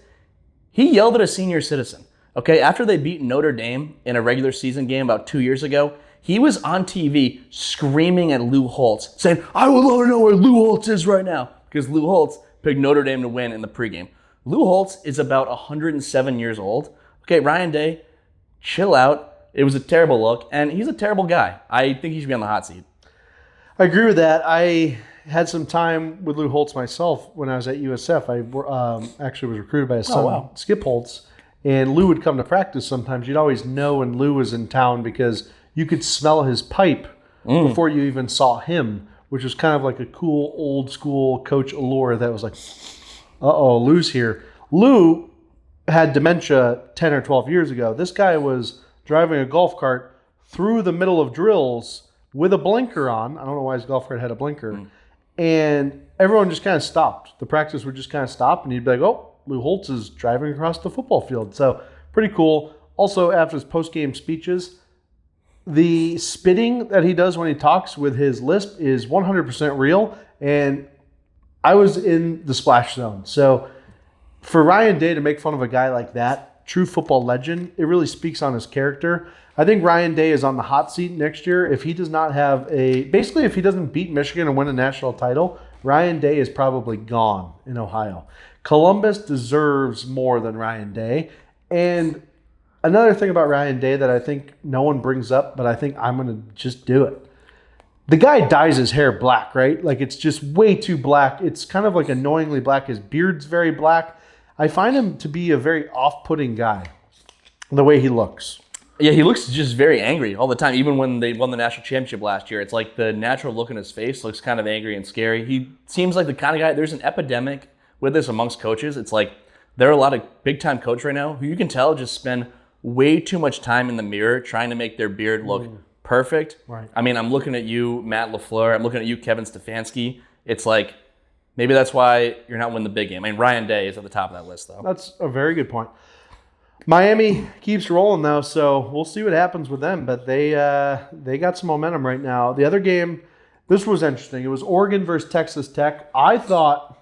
he yelled at a senior citizen. Okay, after they beat Notre Dame in a regular season game about 2 years ago, he was on TV screaming at Lou Holtz, saying, "I would love to know where Lou Holtz is right now," because Lou Holtz picked Notre Dame to win in the pregame. Lou Holtz is about 107 years old. Okay, Ryan Day, chill out. It was a terrible look, and he's a terrible guy. I think he should be on the hot seat. I agree with that. I had some time with Lou Holtz myself when I was at USF. I actually was recruited by his son, Skip Holtz, and Lou would come to practice sometimes. You'd always know when Lou was in town because you could smell his pipe before you even saw him, which was kind of like a cool old school coach allure that was like, uh-oh, Lou's here. Lou had dementia 10 or 12 years ago. This guy was driving a golf cart through the middle of drills with a blinker on. I don't know why his golf cart had a blinker. And everyone just kind of stopped. The practice would just kind of stop, and he'd be like, oh, Lou Holtz is driving across the football field. So pretty cool. Also, after his post-game speeches, the spitting that he does when he talks with his lisp is 100% real, and I was in the splash zone. So for Ryan Day to make fun of a guy like that, true football legend, it really speaks on his character. I think Ryan Day is on the hot seat next year. If he does not have basically if he doesn't beat Michigan and win a national title, Ryan Day is probably gone in Ohio. Columbus deserves more than Ryan Day. And another thing about Ryan Day that I think no one brings up, but I think I'm going to just do it. The guy dyes his hair black, right? Like, it's just way too black. It's kind of like annoyingly black. His beard's very black. I find him to be a very off-putting guy, the way he looks. Yeah, he looks just very angry all the time. Even when they won the national championship last year, it's like the natural look in his face looks kind of angry and scary. He seems like the kind of guy, there's an epidemic with this amongst coaches. It's like there are a lot of big-time coaches right now who you can tell just spend way too much time in the mirror trying to make their beard look perfect. Right. I mean, I'm looking at you, Matt LaFleur. I'm looking at you, Kevin Stefanski. It's like, maybe that's why you're not winning the big game. I mean, Ryan Day is at the top of that list, though. That's a very good point. Miami keeps rolling, though, so we'll see what happens with them. But they got some momentum right now. The other game, this was interesting. It was Oregon versus Texas Tech. I thought,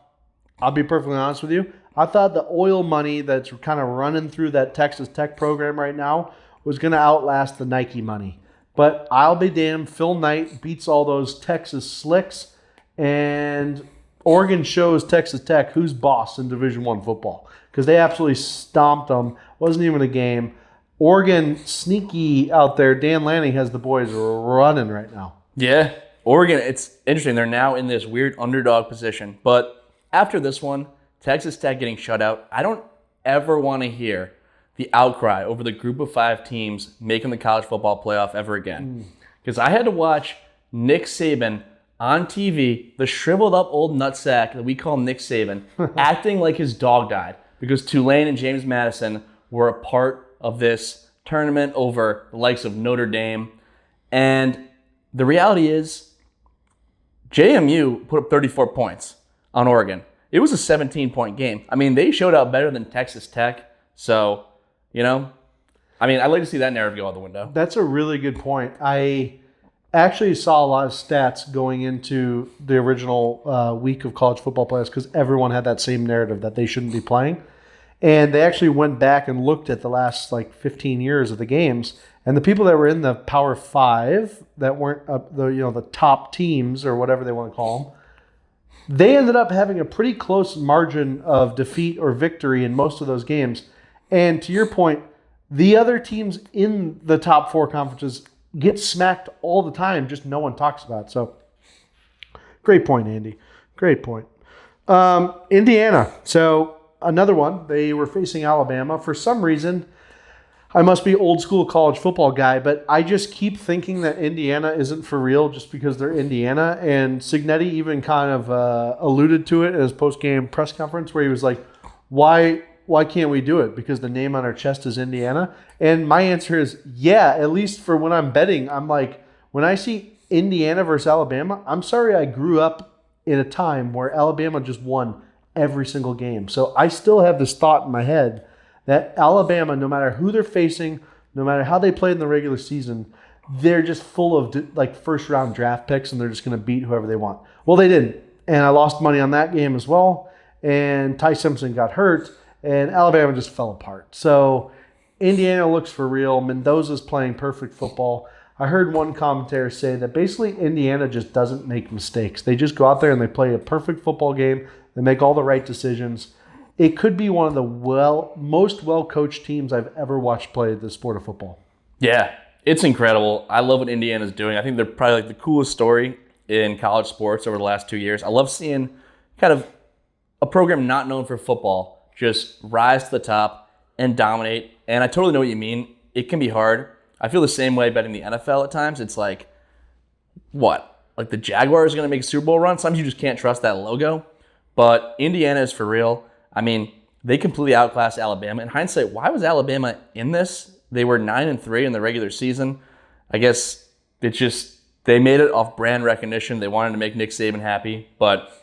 I'll be perfectly honest with you, I thought the oil money that's kind of running through that Texas Tech program right now was going to outlast the Nike money. But I'll be damned, Phil Knight beats all those Texas slicks, and Oregon shows Texas Tech who's boss in Division I football because they absolutely stomped them. Wasn't even a game. Oregon, sneaky out there. Dan Lanning has the boys running right now. Yeah, Oregon, it's interesting. They're now in this weird underdog position. But after this one, Texas Tech getting shut out, I don't ever want to hear the outcry over the group of 5 teams making the college football playoff ever again. Because I had to watch Nick Saban on TV, the shriveled up old nutsack that we call Nick Saban, acting like his dog died because Tulane and James Madison were a part of this tournament over the likes of Notre Dame. And the reality is, JMU put up 34 points on Oregon. It was a 17-point game. I mean, they showed out better than Texas Tech. So, you know, I mean, I'd like to see that narrative go out the window. That's a really good point. I actually saw a lot of stats going into the original week of college football playoffs because everyone had that same narrative that they shouldn't be playing. And they actually went back and looked at the last 15 years of the games, and the people that were in the Power 5 that weren't the top teams or whatever they want to call them, they ended up having a pretty close margin of defeat or victory in most of those games. And to your point, the other teams in the top 4 conferences get smacked all the time, just no one talks about it. So, great point, Andy. Great point. Indiana. So, another one. They were facing Alabama. For some reason, I must be old school college football guy, but I just keep thinking that Indiana isn't for real just because they're Indiana. And Cignetti even kind of alluded to it in his post-game press conference where he was like, why can't we do it? Because the name on our chest is Indiana. And my answer is, yeah, at least for when I'm betting, I'm like, when I see Indiana versus Alabama, I'm sorry I grew up in a time where Alabama just won every single game. So I still have this thought in my head that Alabama, no matter who they're facing, no matter how they played in the regular season, they're just full of first-round draft picks, and they're just going to beat whoever they want. Well, they didn't. And I lost money on that game as well. And Ty Simpson got hurt. And Alabama just fell apart. So Indiana looks for real. Mendoza's playing perfect football. I heard one commentator say that basically Indiana just doesn't make mistakes. They just go out there and they play a perfect football game. They make all the right decisions. It could be one of the most well-coached teams I've ever watched play the sport of football. Yeah, it's incredible. I love what Indiana's doing. I think they're probably the coolest story in college sports over the last 2 years. I love seeing kind of a program not known for football just rise to the top and dominate. And I totally know what you mean. It can be hard. I feel the same way betting the NFL at times. It's like, what? Like the Jaguars are going to make a Super Bowl run? Sometimes you just can't trust that logo. But Indiana is for real. I mean, they completely outclassed Alabama. In hindsight, why was Alabama in this? They were 9-3 in the regular season. I guess they made it off brand recognition. They wanted to make Nick Saban happy. But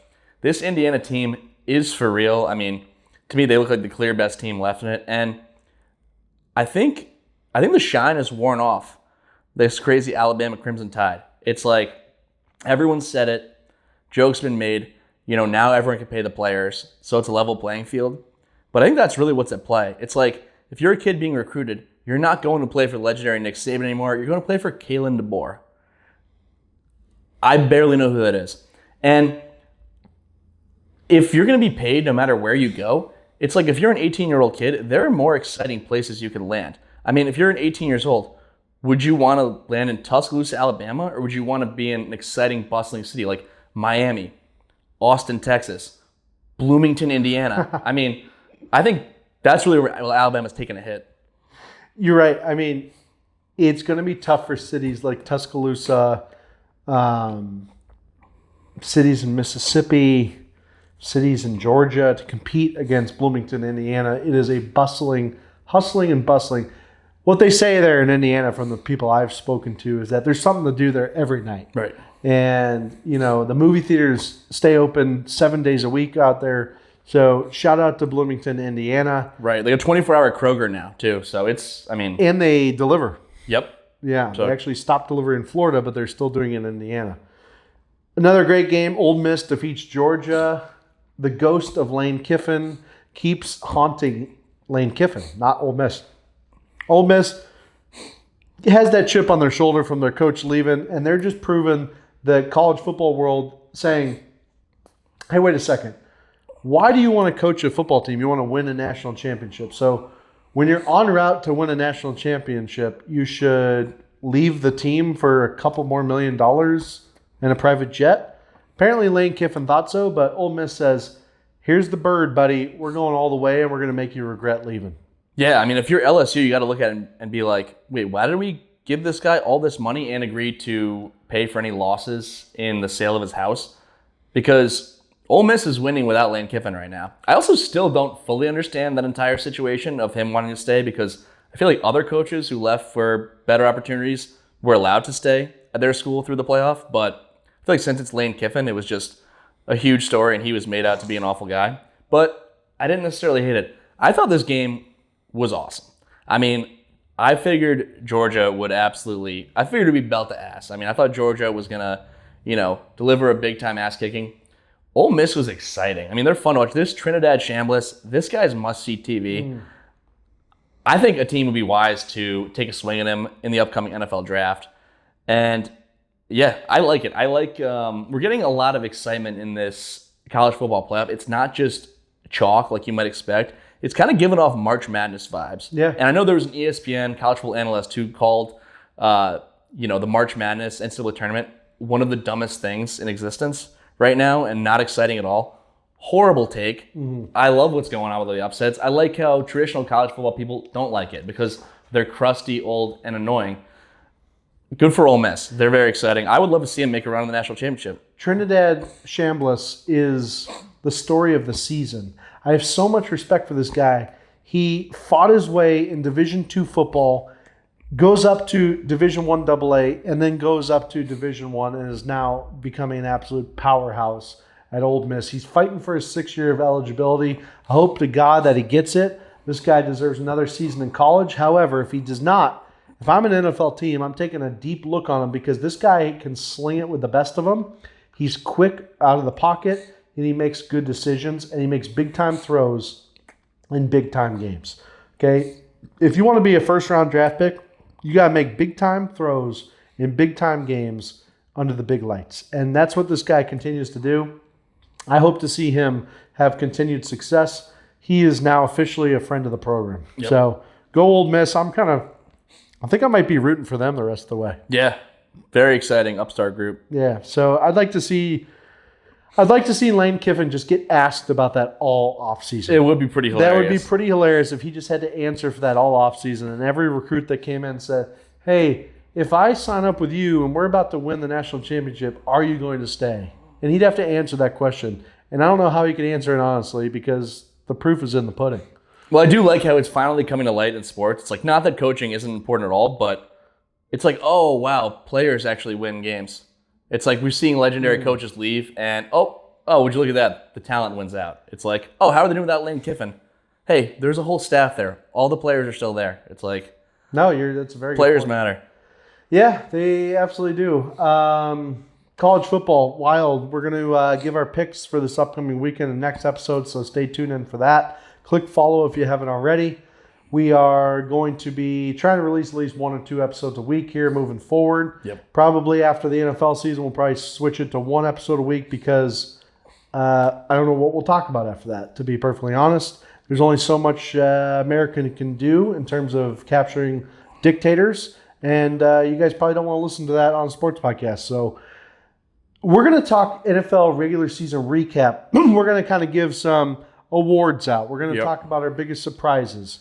this Indiana team is for real. I mean, to me, they look like the clear best team left in it. And I think the shine has worn off this crazy Alabama Crimson Tide. It's like everyone said it. Joke's been made. Now everyone can pay the players, so it's a level playing field. But I think that's really what's at play. It's like if you're a kid being recruited, you're not going to play for legendary Nick Saban anymore. You're going to play for Kalen DeBoer. I barely know who that is. And if you're going to be paid no matter where you go, it's like if you're an 18-year-old kid, there are more exciting places you can land. I mean, if you're an 18 years old, would you want to land in Tuscaloosa, Alabama, or would you want to be in an exciting, bustling city like Miami, Austin, Texas, Bloomington, Indiana? I mean, I think that's really where Alabama's taking a hit. You're right. I mean, it's going to be tough for cities like Tuscaloosa, cities in Mississippi, cities in Georgia to compete against Bloomington, Indiana. It is a hustling and bustling. What they say there in Indiana from the people I've spoken to is that there's something to do there every night. Right. And, the movie theaters stay open 7 days a week out there. So shout out to Bloomington, Indiana. Right. They got a 24-hour Kroger now, too. So And they deliver. Yep. Yeah. So they actually stopped delivering in Florida, but they're still doing it in Indiana. Another great game. Ole Miss defeats Georgia. The ghost of Lane Kiffin keeps haunting Lane Kiffin, not Ole Miss. Ole Miss has that chip on their shoulder from their coach leaving, and they're just proving the college football world saying, hey, wait a second. Why do you want to coach a football team? You want to win a national championship. So when you're en route to win a national championship, you should leave the team for a couple more $1 million in a private jet. Apparently Lane Kiffin thought so, but Ole Miss says, here's the bird, buddy. We're going all the way, and we're going to make you regret leaving. Yeah, I mean, if you're LSU, you got to look at it and be like, wait, why did we give this guy all this money and agree to pay for any losses in the sale of his house? Because Ole Miss is winning without Lane Kiffin right now. I also still don't fully understand that entire situation of him wanting to stay because I feel like other coaches who left for better opportunities were allowed to stay at their school through the playoff. But I feel like since it's Lane Kiffin, it was just a huge story and he was made out to be an awful guy. But I didn't necessarily hate it. I thought this game was awesome. I mean, I figured Georgia would it'd be belt to ass. I mean, I thought Georgia was going to, deliver a big-time ass-kicking. Ole Miss was exciting. I mean, they're fun to watch. This Trinidad Chambliss, this guy's must-see TV. I think a team would be wise to take a swing at him in the upcoming NFL draft. And, yeah, I like it. I like we're getting a lot of excitement in this college football playoff. It's not just chalk like you might expect. It's kind of giving off March Madness vibes. Yeah. And I know there was an ESPN college football analyst who called, the March Madness NCAA tournament one of the dumbest things in existence right now and not exciting at all. Horrible take. I love what's going on with the upsets. I like how traditional college football people don't like it because they're crusty, old, and annoying. Good for Ole Miss. They're very exciting. I would love to see them make a run in the national championship. Trinidad Chambliss is the story of the season. I have so much respect for this guy. He fought his way in Division II football, goes up to Division I AA, and then goes up to Division I and is now becoming an absolute powerhouse at Ole Miss. He's fighting for his 6th year of eligibility. I hope to God that he gets it. This guy deserves another season in college. However, if he does not, if I'm an NFL team, I'm taking a deep look on him because this guy can sling it with the best of them. He's quick out of the pocket, and he makes good decisions, and he makes big-time throws in big-time games. Okay? If you want to be a first-round draft pick, you got to make big-time throws in big-time games under the big lights. And that's what this guy continues to do. I hope to see him have continued success. He is now officially a friend of the program. Yep. So go Ole Miss. I think I might be rooting for them the rest of the way. Yeah. Very exciting upstart group. Yeah. So I'd like to see Lane Kiffin just get asked about that all offseason. It would be pretty hilarious. That would be pretty hilarious if he just had to answer for that all offseason and every recruit that came in said, hey, if I sign up with you and we're about to win the national championship, are you going to stay? And he'd have to answer that question. And I don't know how he could answer it honestly because the proof is in the pudding. Well, I do like how it's finally coming to light in sports. It's like, not that coaching isn't important at all, but it's like, oh, wow, players actually win games. It's like we're seeing legendary coaches leave and, oh, would you look at that? The talent wins out. It's like, oh, how are they doing without Lane Kiffin? Hey, there's a whole staff there. All the players are still there. It's like, no, that's a very good players point. matter. Yeah, they absolutely do. College football, wild. We're going to give our picks for this upcoming weekend in the next episode, so stay tuned in for that. Click follow if you haven't already. We are going to be trying to release at least 1 or 2 episodes a week here moving forward. Yep. Probably after the NFL season, we'll probably switch it to 1 episode a week because I don't know what we'll talk about after that, to be perfectly honest. There's only so much America can do in terms of capturing dictators, and you guys probably don't want to listen to that on a sports podcast. So we're going to talk NFL regular season recap. We're going to kind of give some awards out. We're going to talk about our biggest surprises.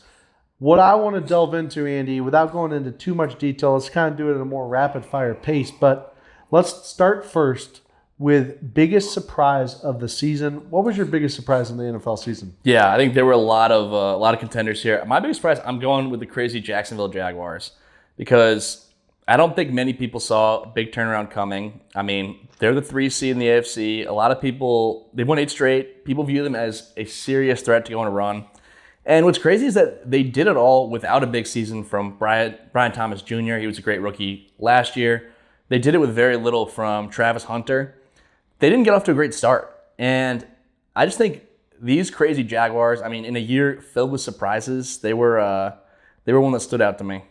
What I want to delve into, Andy, without going into too much detail, let's kind of do it at a more rapid-fire pace. But let's start first with biggest surprise of the season. What was your biggest surprise in the NFL season? Yeah, I think there were a lot of contenders here. My biggest surprise, I'm going with the crazy Jacksonville Jaguars because I don't think many people saw a big turnaround coming. I mean, they're the 3 seed in the AFC. A lot of people, they've won 8 straight. People view them as a serious threat to go on a run. And what's crazy is that they did it all without a big season from Brian Thomas Jr. He was a great rookie last year. They did it with very little from Travis Hunter. They didn't get off to a great start. And I just think these crazy Jaguars, I mean, in a year filled with surprises, they were one that stood out to me.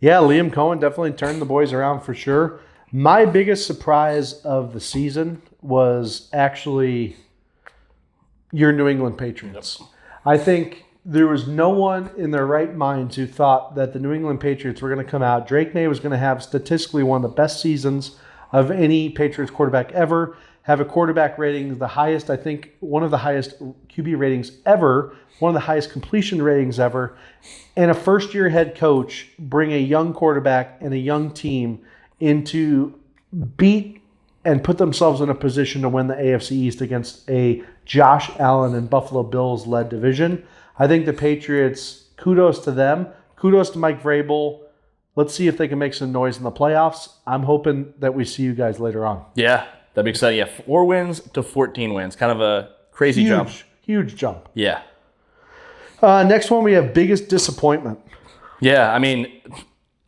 Yeah, Liam Cohen definitely turned the boys around for sure. My biggest surprise of the season was actually your New England Patriots. Yep. I think there was no one in their right minds who thought that the New England Patriots were going to come out. Drake May was going to have statistically one of the best seasons of any Patriots quarterback ever, have a quarterback rating, the highest, I think, one of the highest QB ratings ever, one of the highest completion ratings ever, and a first-year head coach bring a young quarterback and a young team into beat and put themselves in a position to win the AFC East against a Josh Allen and Buffalo Bills-led division. I think the Patriots, kudos to them. Kudos to Mike Vrabel. Let's see if they can make some noise in the playoffs. I'm hoping that we see you guys later on. Yeah, that'd be exciting. Yeah, 4 wins to 14 wins. Kind of a crazy jump. Huge jump. Yeah. Next one, we have biggest disappointment. Yeah, I mean,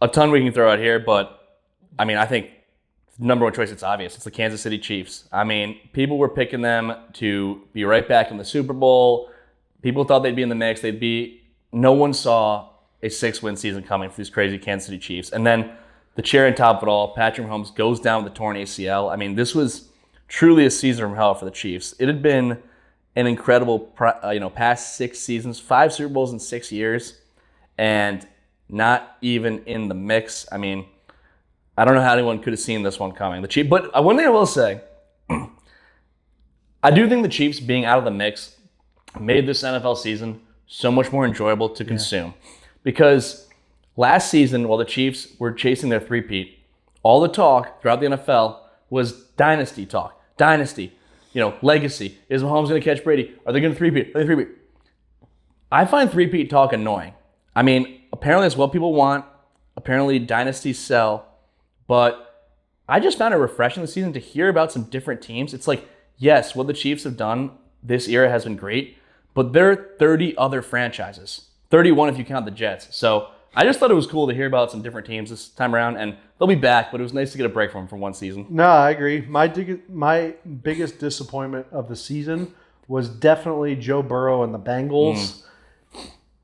a ton we can throw out here, but I mean, I think number one choice, it's obvious. It's the Kansas City Chiefs. I mean, people were picking them to be right back in the Super Bowl. People thought they'd be in the mix. No one saw a 6-win season coming for these crazy Kansas City Chiefs. And then the cherry on top of it all, Patrick Mahomes goes down with a torn ACL. I mean, this was truly a season from hell for the Chiefs. It had been an incredible, past 6 seasons, 5 Super Bowls in 6 years, and not even in the mix. I mean, I don't know how anyone could have seen this one coming. The Chiefs, but one thing I will say, I do think the Chiefs being out of the mix made this NFL season so much more enjoyable to consume. Because last season, while the Chiefs were chasing their three-peat, all the talk throughout the NFL was dynasty talk. Dynasty, legacy. Is Mahomes going to catch Brady? Are they going to three-peat? I find three-peat talk annoying. I mean, apparently it's what people want. Apparently dynasties sell. But I just found it refreshing this season to hear about some different teams. It's like, yes, what the Chiefs have done this era has been great, but there are 30 other franchises. 31 if you count the Jets. So I just thought it was cool to hear about some different teams this time around, and they'll be back, but it was nice to get a break from them for one season. No, I agree. My biggest disappointment of the season was definitely Joe Burrow and the Bengals.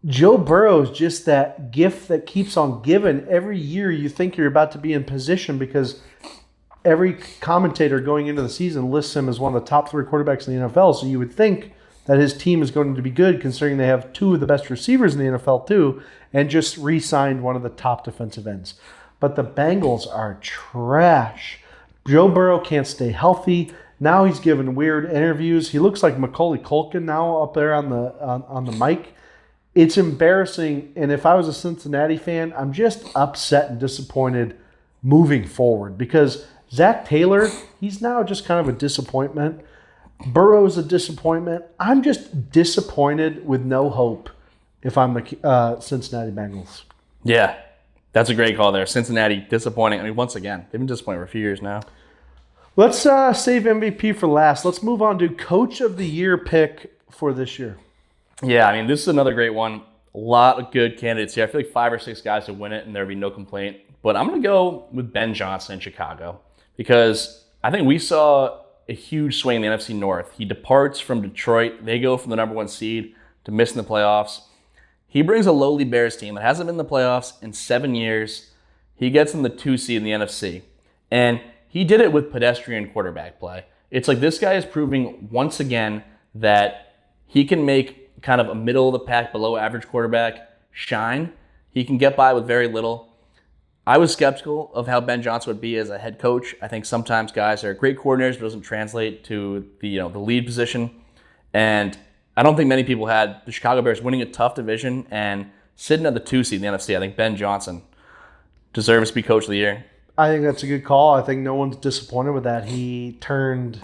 Joe Burrow is just that gift that keeps on giving. Every year you think you're about to be in position because every commentator going into the season lists him as one of the top 3 quarterbacks in the NFL, so you would think that his team is going to be good considering they have 2 of the best receivers in the NFL too, and just re-signed one of the top defensive ends. But the Bengals are trash. Joe Burrow can't stay healthy. Now he's giving weird interviews. He looks like Macaulay Culkin now up there on the mic. It's embarrassing, and if I was a Cincinnati fan, I'm just upset and disappointed moving forward because Zach Taylor, he's now just kind of a disappointment. Burrow's a disappointment. I'm just disappointed with no hope if I'm the Cincinnati Bengals. Yeah, that's a great call there. Cincinnati, disappointing. I mean, once again, they've been disappointing for a few years now. Let's save MVP for last. Let's move on to Coach of the Year pick for this year. Yeah, I mean, this is another great one. A lot of good candidates here. I feel like 5 or 6 guys would win it, and there'd be no complaint. But I'm going to go with Ben Johnson in Chicago because I think we saw a huge swing in the NFC North. He departs from Detroit. They go from the number 1 seed to missing the playoffs. He brings a lowly Bears team that hasn't been in the playoffs in 7 years. He gets them the 2 seed in the NFC. And he did it with pedestrian quarterback play. It's like this guy is proving once again that he can make kind of a middle-of-the-pack, below-average quarterback shine. He can get by with very little. I was skeptical of how Ben Johnson would be as a head coach. I think sometimes guys are great coordinators, but it doesn't translate to the lead position. And I don't think many people had the Chicago Bears winning a tough division and sitting at the 2 seed in the NFC. I think Ben Johnson deserves to be Coach of the Year. I think that's a good call. I think no one's disappointed with that. He turned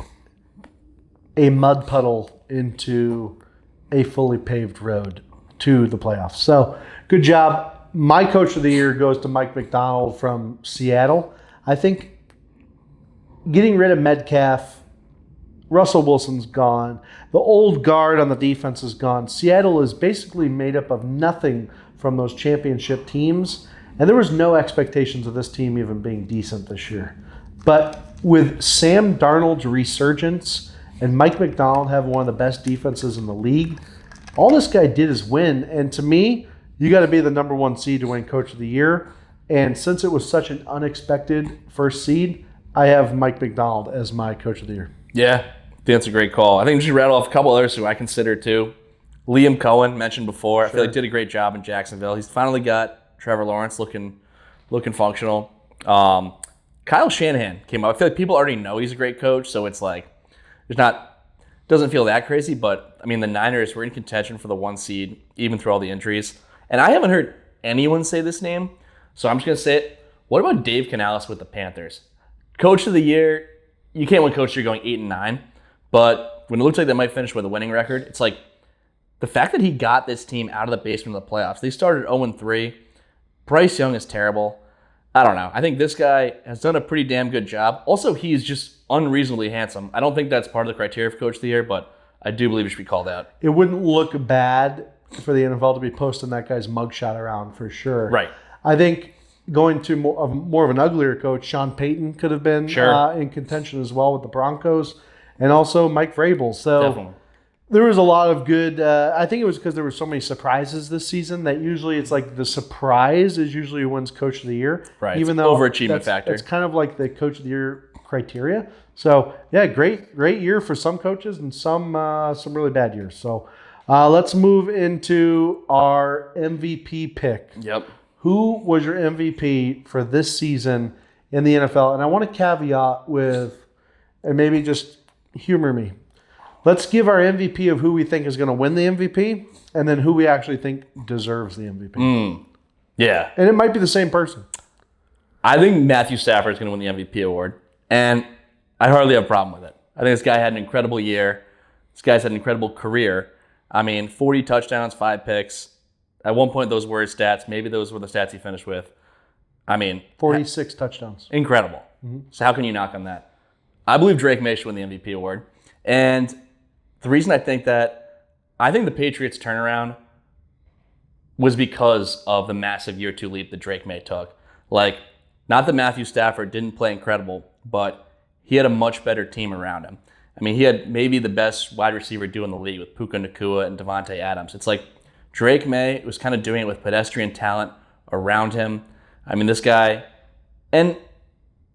a mud puddle into a fully paved road to the playoffs. So good job. My Coach of the Year goes to Mike McDonald from Seattle. I think getting rid of Metcalf, Russell Wilson's gone. The old guard on the defense is gone. Seattle is basically made up of nothing from those championship teams. And there was no expectations of this team even being decent this year. But with Sam Darnold's resurgence and Mike McDonald having one of the best defenses in the league, all this guy did is win. And to me, you got to be the number 1 seed to win Coach of the Year. And since it was such an unexpected first seed, I have Mike McDonald as my Coach of the Year. Yeah, I think that's a great call. I think we should rattle off a couple others who I consider too. Liam Cohen, mentioned before. I feel like did a great job in Jacksonville. He's finally got Trevor Lawrence looking functional. Kyle Shanahan came up. I feel like people already know he's a great coach, so it's like doesn't feel that crazy. But I mean, the Niners were in contention for the 1 seed even through all the injuries. And I haven't heard anyone say this name, so I'm just going to say it. What about Dave Canales with the Panthers? Coach of the Year, you can't win Coach of the Year going 8-9, but when it looks like they might finish with a winning record, it's like the fact that he got this team out of the basement of the playoffs. They started 0-3. Bryce Young is terrible. I don't know. I think this guy has done a pretty damn good job. Also, he's just unreasonably handsome. I don't think that's part of the criteria for Coach of the Year, but I do believe he should be called out. It wouldn't look bad for the NFL to be posting that guy's mugshot around for sure. Right. I think going to more of an uglier coach, Sean Payton could have been in contention as well with the Broncos, and also Mike Vrabel. So definitely. There was a lot of good. I think it was because there were so many surprises this season that usually it's like the surprise is usually who wins Coach of the Year. Right. Even though overachievement factor. It's kind of like the Coach of the Year criteria. So yeah, great year for some coaches and some really bad years. So. Let's move into our MVP pick. Yep. Who was your MVP for this season in the NFL? And I want to caveat with, and maybe just humor me. Let's give our MVP of who we think is going to win the MVP, and then who we actually think deserves the MVP. Yeah. And it might be the same person. I think Matthew Stafford is going to win the MVP award, and I hardly have a problem with it. I think this guy had an incredible year. This guy's had an incredible career. I mean, 40 touchdowns, 5 picks. At one point, those were his stats. Maybe those were the stats he finished with. I mean, 46 touchdowns. Incredible. Mm-hmm. So how can you knock on that? I believe Drake May should win the MVP award. And the reason I think the Patriots turnaround was because of the massive year 2 leap that Drake May took. Like, not that Matthew Stafford didn't play incredible, but he had a much better team around him. I mean, he had maybe the best wide receiver duo in the league with Puka Nacua and Devontae Adams. It's like Drake May was kind of doing it with pedestrian talent around him. I mean, this guy, and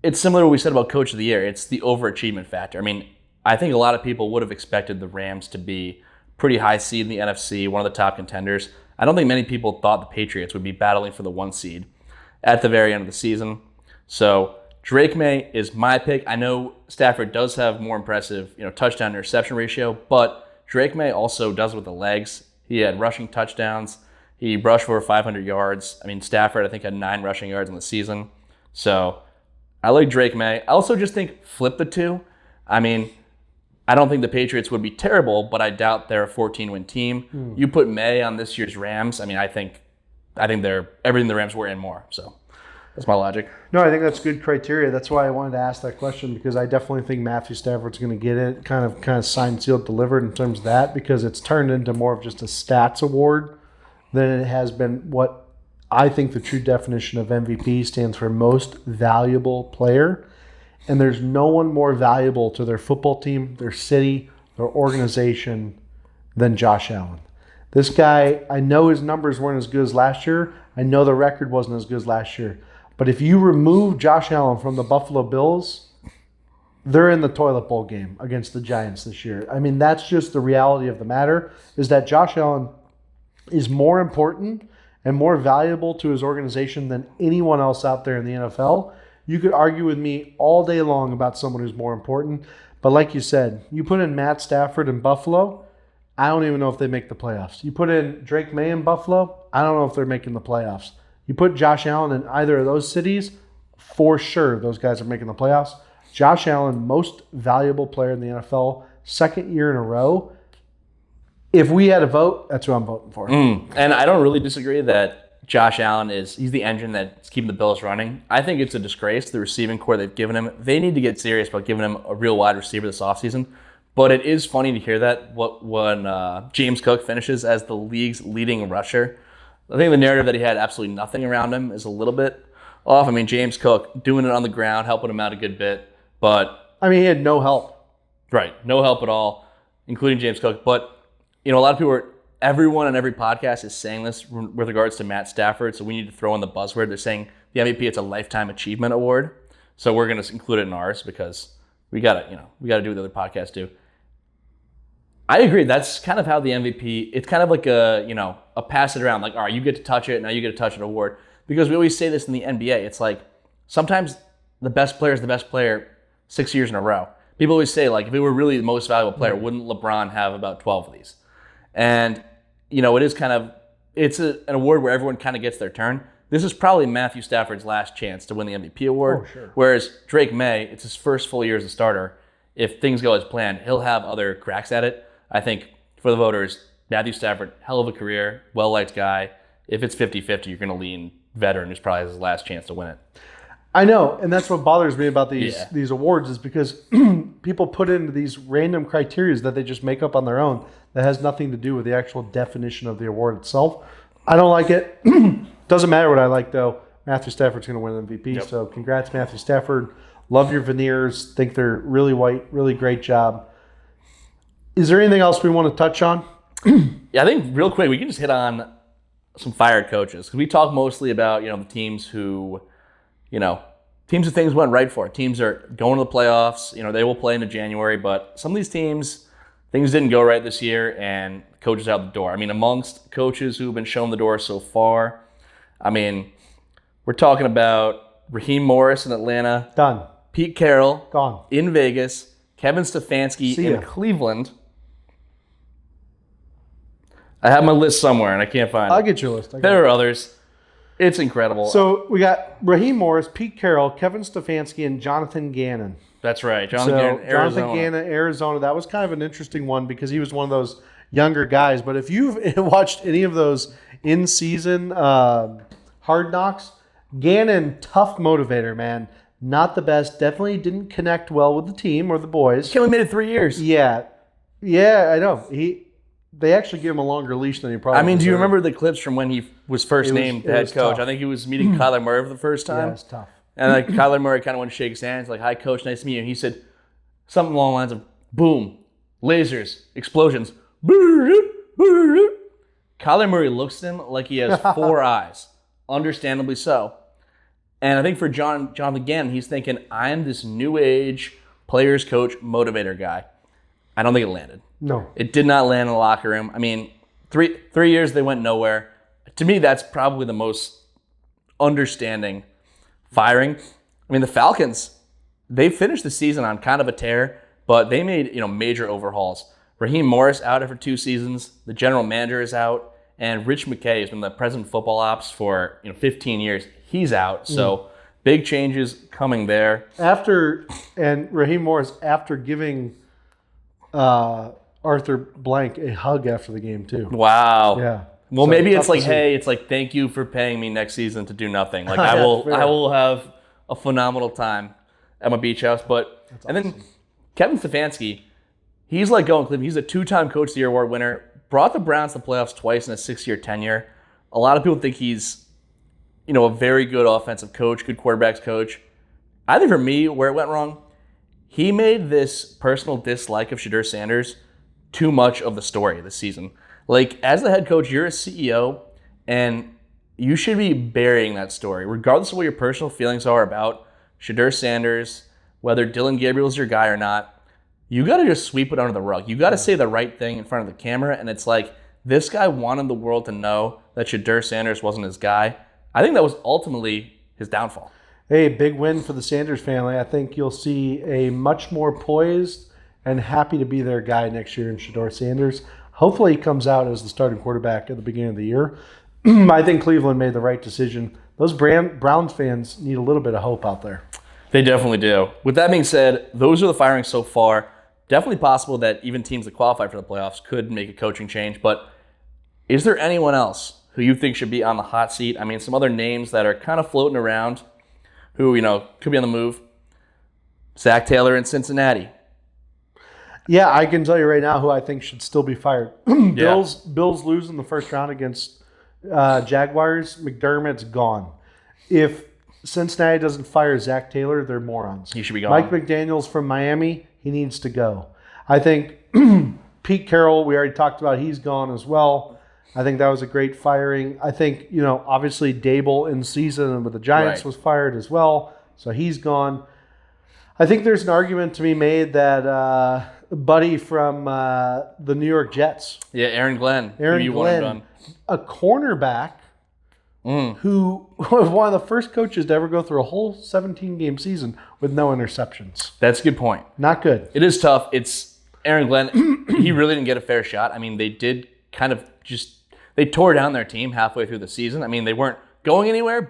it's similar to what we said about Coach of the Year. It's the overachievement factor. I mean, I think a lot of people would have expected the Rams to be pretty high seed in the NFC, one of the top contenders. I don't think many people thought the Patriots would be battling for the 1 seed at the very end of the season. So Drake May is my pick. I know Stafford does have more impressive, touchdown to interception ratio, but Drake May also does it with the legs. He had rushing touchdowns. He rushed for 500 yards. I mean, Stafford, I think, had 9 rushing yards in the season. So I like Drake May. I also just think flip the two. I mean, I don't think the Patriots would be terrible, but I doubt they're a 14-win team. You put May on this year's Rams. I mean, I think they're everything the Rams were and more. So That's my logic. No, I think that's good criteria. That's why I wanted to ask that question, because I definitely think Matthew Stafford's going to get it kind of signed, sealed, delivered in terms of that, because it's turned into more of just a stats award than it has been what I think the true definition of MVP stands for, most valuable player. And there's no one more valuable to their football team, their city, their organization than Josh Allen. This guy, I know his numbers weren't as good as last year. I know the record wasn't as good as last year. But if you remove Josh Allen from the Buffalo Bills, they're in the toilet bowl game against the Giants this year. I mean, that's just the reality of the matter, is that Josh Allen is more important and more valuable to his organization than anyone else out there in the NFL. You could argue with me all day long about someone who's more important. But like you said, you put in Matt Stafford in Buffalo, I don't even know if they make the playoffs. You put in Drake May in Buffalo, I don't know if they're making the playoffs. You put Josh Allen in either of those cities, for sure those guys are making the playoffs. Josh Allen, most valuable player in the NFL, second year in a row. If we had a vote, that's who I'm voting for. And I don't really disagree that Josh Allen he's the engine that's keeping the Bills running. I think it's a disgrace, the receiving core they've given him. They need to get serious about giving him a real wide receiver this offseason. But it is funny to hear that when James Cook finishes as the league's leading rusher. I think the narrative that he had absolutely nothing around him is a little bit off. I mean, James Cook doing it on the ground, helping him out a good bit. But I mean, he had no help. Right, no help at all, including James Cook. But a lot of people everyone on every podcast is saying this with regards to Matt Stafford, so we need to throw in the buzzword. They're saying the MVP, it's a lifetime achievement award. So we're going to include it in ours because we got to do what the other podcasts do. I agree. That's kind of how the MVP, it's kind of like a pass it around, like, all right, you get to touch it, now you get to touch it award. Because we always say this in the NBA. It's like sometimes the best player is the best player 6 years in a row. People always say, like, if it were really the most valuable player, wouldn't LeBron have about 12 of these? And, it is it's an award where everyone kind of gets their turn. This is probably Matthew Stafford's last chance to win the MVP award. Oh, sure. Whereas Drake May, it's his first full year as a starter. If things go as planned, he'll have other cracks at it. I think for the voters, Matthew Stafford, hell of a career, well-liked guy. If it's 50-50, you're going to lean veteran, who's probably his last chance to win it. I know, and that's what bothers me about these awards, is because people put into these random criteria that they just make up on their own that has nothing to do with the actual definition of the award itself. I don't like it. Doesn't matter what I like, though. Matthew Stafford's going to win MVP, Yep. So congrats, Matthew Stafford. Love your veneers. Think they're really white. Really great job. Is there anything else we want to touch on? Yeah, I think real quick, we can just hit on some fired coaches. Because we talk mostly about, the teams who things went right for. Teams are going to the playoffs. They will play into January. But some of these teams, things didn't go right this year, and coaches out the door. I mean, amongst coaches who have been shown the door so far, we're talking about Raheem Morris in Atlanta. Done. Pete Carroll. Gone. In Vegas. Kevin Stefanski See in ya. Cleveland. I have my list somewhere, and I can't find it. I'll get your list. There are others. It's incredible. So we got Raheem Morris, Pete Carroll, Kevin Stefanski, and Jonathan Gannon. That's right. Jonathan Gannon, Arizona. That was kind of an interesting one because he was one of those younger guys. But if you've watched any of those in-season Hard Knocks, Gannon, tough motivator, man. Not the best. Definitely didn't connect well with the team or the boys. He only made it 3 years. Yeah, I know. They actually gave him a longer leash than he probably do you deserved. remember the clips from when he was first named head coach? tough. I think he was meeting Kyler Murray for the first time. Yeah, it's tough. And Kyler Murray kind of went to shake his hands, like, hi, coach, nice to meet you. And he said something along the lines of, boom, lasers, explosions. Kyler Murray looks at him like he has 4 eyes, understandably so. And I think for Jonathan Gannon, he's thinking, I am this new age players coach motivator guy. I don't think it landed. No. It did not land in the locker room. 3 years they went nowhere. To me, that's probably the most understanding firing. The Falcons, they finished the season on kind of a tear, but they made major overhauls. Raheem Morris out after 2 seasons. The general manager is out, and Rich McKay has been the president of football ops for 15 years. He's out, so big changes coming there. And Raheem Morris, after giving Arthur Blank a hug after the game too. Wow. Yeah. Well, So, maybe tough it's to like, see. hey, it's like, thank you for paying me next season to do nothing. Like Yeah, fair. I will have a phenomenal time at my beach house. But and then Kevin Stefanski, he's like going Cleveland. He's a 2-time Coach of the Year award winner. Brought the Browns to the playoffs twice in a 6-year tenure. A lot of people think he's, a very good offensive coach, good quarterbacks coach. I think for me, where it went wrong, he made this personal dislike of Shedeur Sanders too much of the story this season. Like, as the head coach, you're a CEO, and you should be burying that story, regardless of what your personal feelings are about Shedeur Sanders, whether Dylan Gabriel's your guy or not. You got to just sweep it under the rug. You got to say the right thing in front of the camera, and it's like, this guy wanted the world to know that Shedeur Sanders wasn't his guy. I think that was ultimately his downfall. Hey, big win for the Sanders family. I think you'll see a much more poised and happy to be their guy next year in Shedeur Sanders. Hopefully he comes out as the starting quarterback at the beginning of the year. I think Cleveland made the right decision. Those Browns fans need a little bit of hope out there. They definitely do. With that being said, those are the firings so far. Definitely possible that even teams that qualify for the playoffs could make a coaching change. But is there anyone else who you think should be on the hot seat? I mean, some other names that are kind of floating around who, could be on the move. Zach Taylor in Cincinnati. Yeah, I can tell you right now who I think should still be fired. Bills lose in the first round against Jaguars. McDermott's gone. If Cincinnati doesn't fire Zach Taylor, they're morons. He should be gone. Mike McDaniels from Miami, he needs to go. I think Pete Carroll, we already talked about, he's gone as well. I think that was a great firing. I think, obviously Dable in season with the Giants was fired as well, so he's gone. I think there's an argument to be made that Buddy from the New York Jets. Yeah, Aaron Glenn. A cornerback who was one of the first coaches to ever go through a whole 17-game season with no interceptions. That's a good point. Not good. It is tough. It's Aaron Glenn. He really didn't get a fair shot. I mean, they did kind of they tore down their team halfway through the season. I mean, they weren't going anywhere,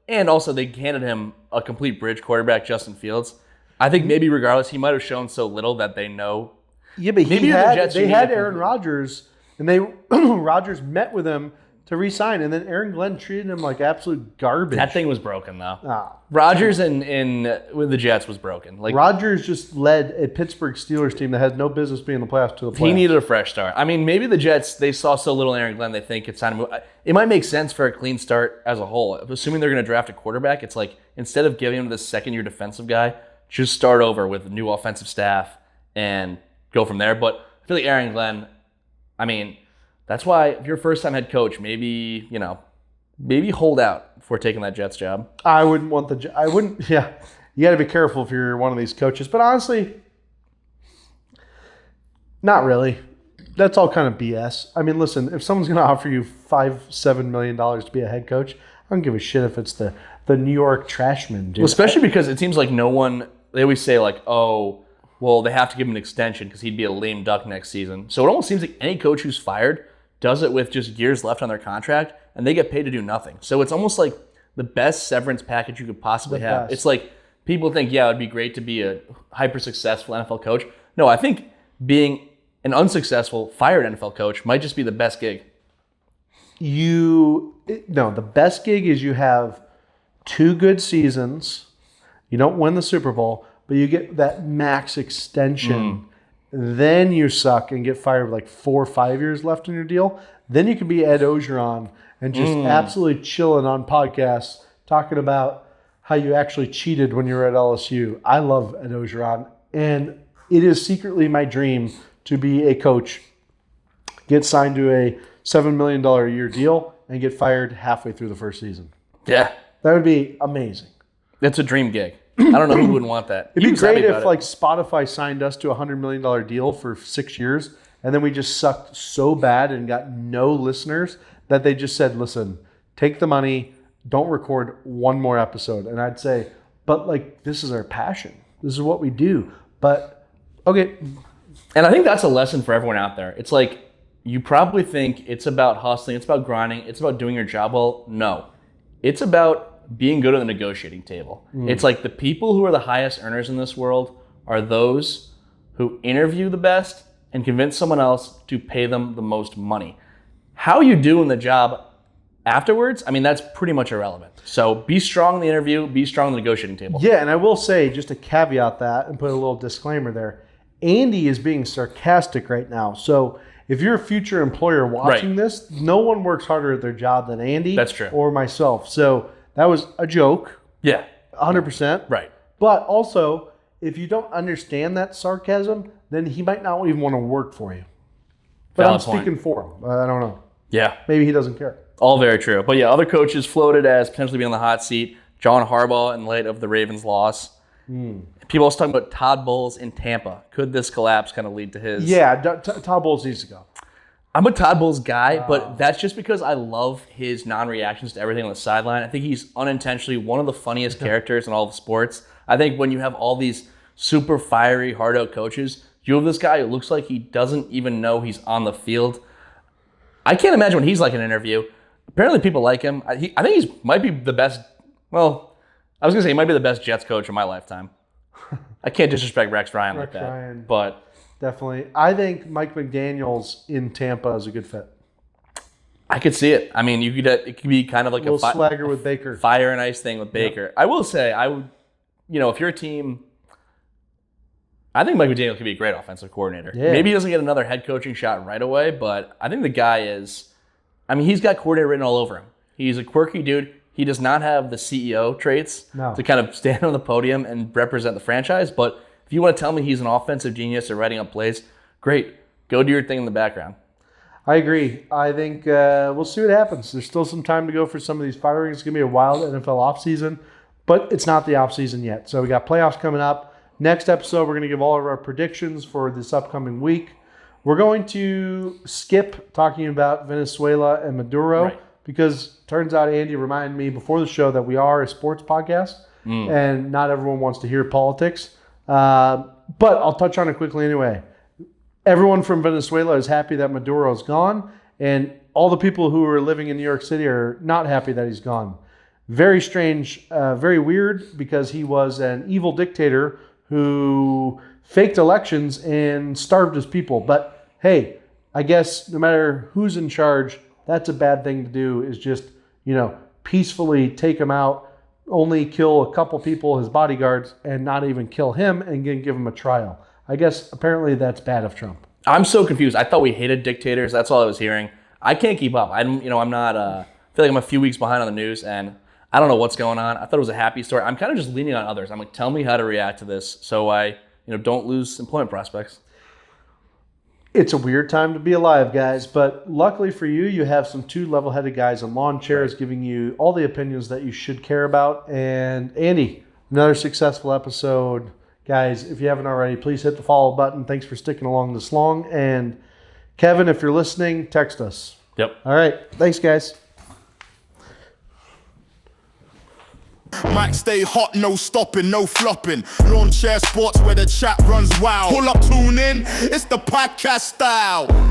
and also they handed him a complete bridge quarterback, Justin Fields. I think maybe regardless, he might have shown so little that they know. Yeah, but they had Aaron Rodgers, and Rodgers met with him to re-sign, and then Aaron Glenn treated him like absolute garbage. That thing was broken, though. Rodgers with the Jets was broken. Like Rodgers just led a Pittsburgh Steelers team that has no business being in the playoffs to the playoffs. He needed a fresh start. I mean, maybe the Jets, they saw so little in Aaron Glenn, they think it's time to move. It might make sense for a clean start as a whole. Assuming they're going to draft a quarterback, it's like instead of giving him this second-year defensive guy, just start over with a new offensive staff and go from there. But I feel like Aaron Glenn, I mean, that's why if you're a first-time head coach, maybe hold out before taking that Jets job. I wouldn't want yeah. You got to be careful if you're one of these coaches. But honestly, not really. That's all kind of BS. I mean, listen, if someone's going to offer you $5-7 million to be a head coach, I don't give a shit if it's the New York Trashmen, dude. Well, especially because it seems like no one, they always say like, oh, well, they have to give him an extension because he'd be a lame duck next season. So it almost seems like any coach who's fired does it with just years left on their contract, and they get paid to do nothing. So it's almost like the best severance package you could possibly have. It's like people think, yeah, it would be great to be a hyper-successful NFL coach. No, I think being an unsuccessful, fired NFL coach might just be the best gig. The best gig is you have 2 good seasons. You don't win the Super Bowl, but you get that max extension. Then you suck and get fired with like 4 or 5 years left in your deal. Then you can be Ed Ogeron and just absolutely chilling on podcasts talking about how you actually cheated when you were at LSU. I love Ed Ogeron, and it is secretly my dream to be a coach, get signed to a $7 million a year deal, and get fired halfway through the first season. Yeah. That would be amazing. That's a dream gig. I don't know who wouldn't want that. It'd be great if like Spotify signed us to a $100 million deal for 6 years, and then we just sucked so bad and got no listeners that they just said, listen, take the money, don't record one more episode. And I'd say, but like, this is our passion. This is what we do. But, okay. And I think that's a lesson for everyone out there. It's like, you probably think it's about hustling, it's about grinding, it's about doing your job well. No. It's about being good at the negotiating table. It's like the people who are the highest earners in this world are those who interview the best and convince someone else to pay them the most money. How you do in the job afterwards, I mean, that's pretty much irrelevant. So be strong in the interview, be strong on the negotiating table. Yeah, and I will say, just to caveat that and put a little disclaimer there, Andy is being sarcastic right now. So if you're a future employer watching this, no one works harder at their job than Andy. That's true. Or myself. So that was a joke. Yeah. 100%. Right. But also, if you don't understand that sarcasm, then he might not even want to work for you. But Valid I'm speaking point. for him. I don't know. Yeah. Maybe he doesn't care. All very true. But yeah, other coaches floated as potentially being on the hot seat. John Harbaugh in light of the Ravens' loss. People also talking about Todd Bowles in Tampa. Could this collapse kind of lead to his? Yeah, Todd Bowles needs to go. I'm a Todd Bowles guy, but that's just because I love his non-reactions to everything on the sideline. I think he's unintentionally one of the funniest characters in all of sports. I think when you have all these super fiery, hard-out coaches, you have this guy who looks like he doesn't even know he's on the field. I can't imagine what he's like in an interview. Apparently people like him. I think he might be the best, well, I was going to say he might be the best Jets coach of my lifetime. I can't disrespect Rex Ryan like that. Ryan. But Definitely. I think Mike McDaniels in Tampa is a good fit. I could see it. I mean, it could be kind of like A little swagger with Baker. Fire and ice thing with Baker. I will say, I would, if you're a team, I think Mike McDaniel could be a great offensive coordinator. Yeah. Maybe he doesn't get another head coaching shot right away, but I think the guy is, he's got coordinator written all over him. He's a quirky dude. He does not have the CEO traits to kind of stand on the podium and represent the franchise, but if you want to tell me he's an offensive genius at writing up plays, great. Go do your thing in the background. I agree. I think we'll see what happens. There's still some time to go for some of these firings. It's going to be a wild NFL offseason, but it's not the offseason yet. So we got playoffs coming up. Next episode, we're going to give all of our predictions for this upcoming week. We're going to skip talking about Venezuela and Maduro because turns out Andy reminded me before the show that we are a sports podcast and not everyone wants to hear politics. But I'll touch on it quickly anyway. Everyone from Venezuela is happy that Maduro is gone, and all the people who are living in New York City are not happy that he's gone. Very strange, very weird, because he was an evil dictator who faked elections and starved his people. But hey, I guess no matter who's in charge, that's a bad thing to do, is just, peacefully take him out, only kill a couple people, his bodyguards, and not even kill him and give him a trial. I guess apparently that's bad of Trump. I'm so confused. I thought we hated dictators. That's all I was hearing. I can't keep up. I'm not. I feel like I'm a few weeks behind on the news, and I don't know what's going on. I thought it was a happy story. I'm kind of just leaning on others. I'm like, tell me how to react to this, so I, don't lose employment prospects. It's a weird time to be alive, guys, but luckily for you, you have some two level-headed guys in lawn chairs giving you all the opinions that you should care about. And Andy, another successful episode. Guys, if you haven't already, please hit the follow button. Thanks for sticking along this long. And Kevin, if you're listening, text us. Yep. All right. Thanks, guys. Might stay hot, no stopping, no flopping. Lawn chair sports where the chat runs wild. Pull up, tune in, it's the podcast style.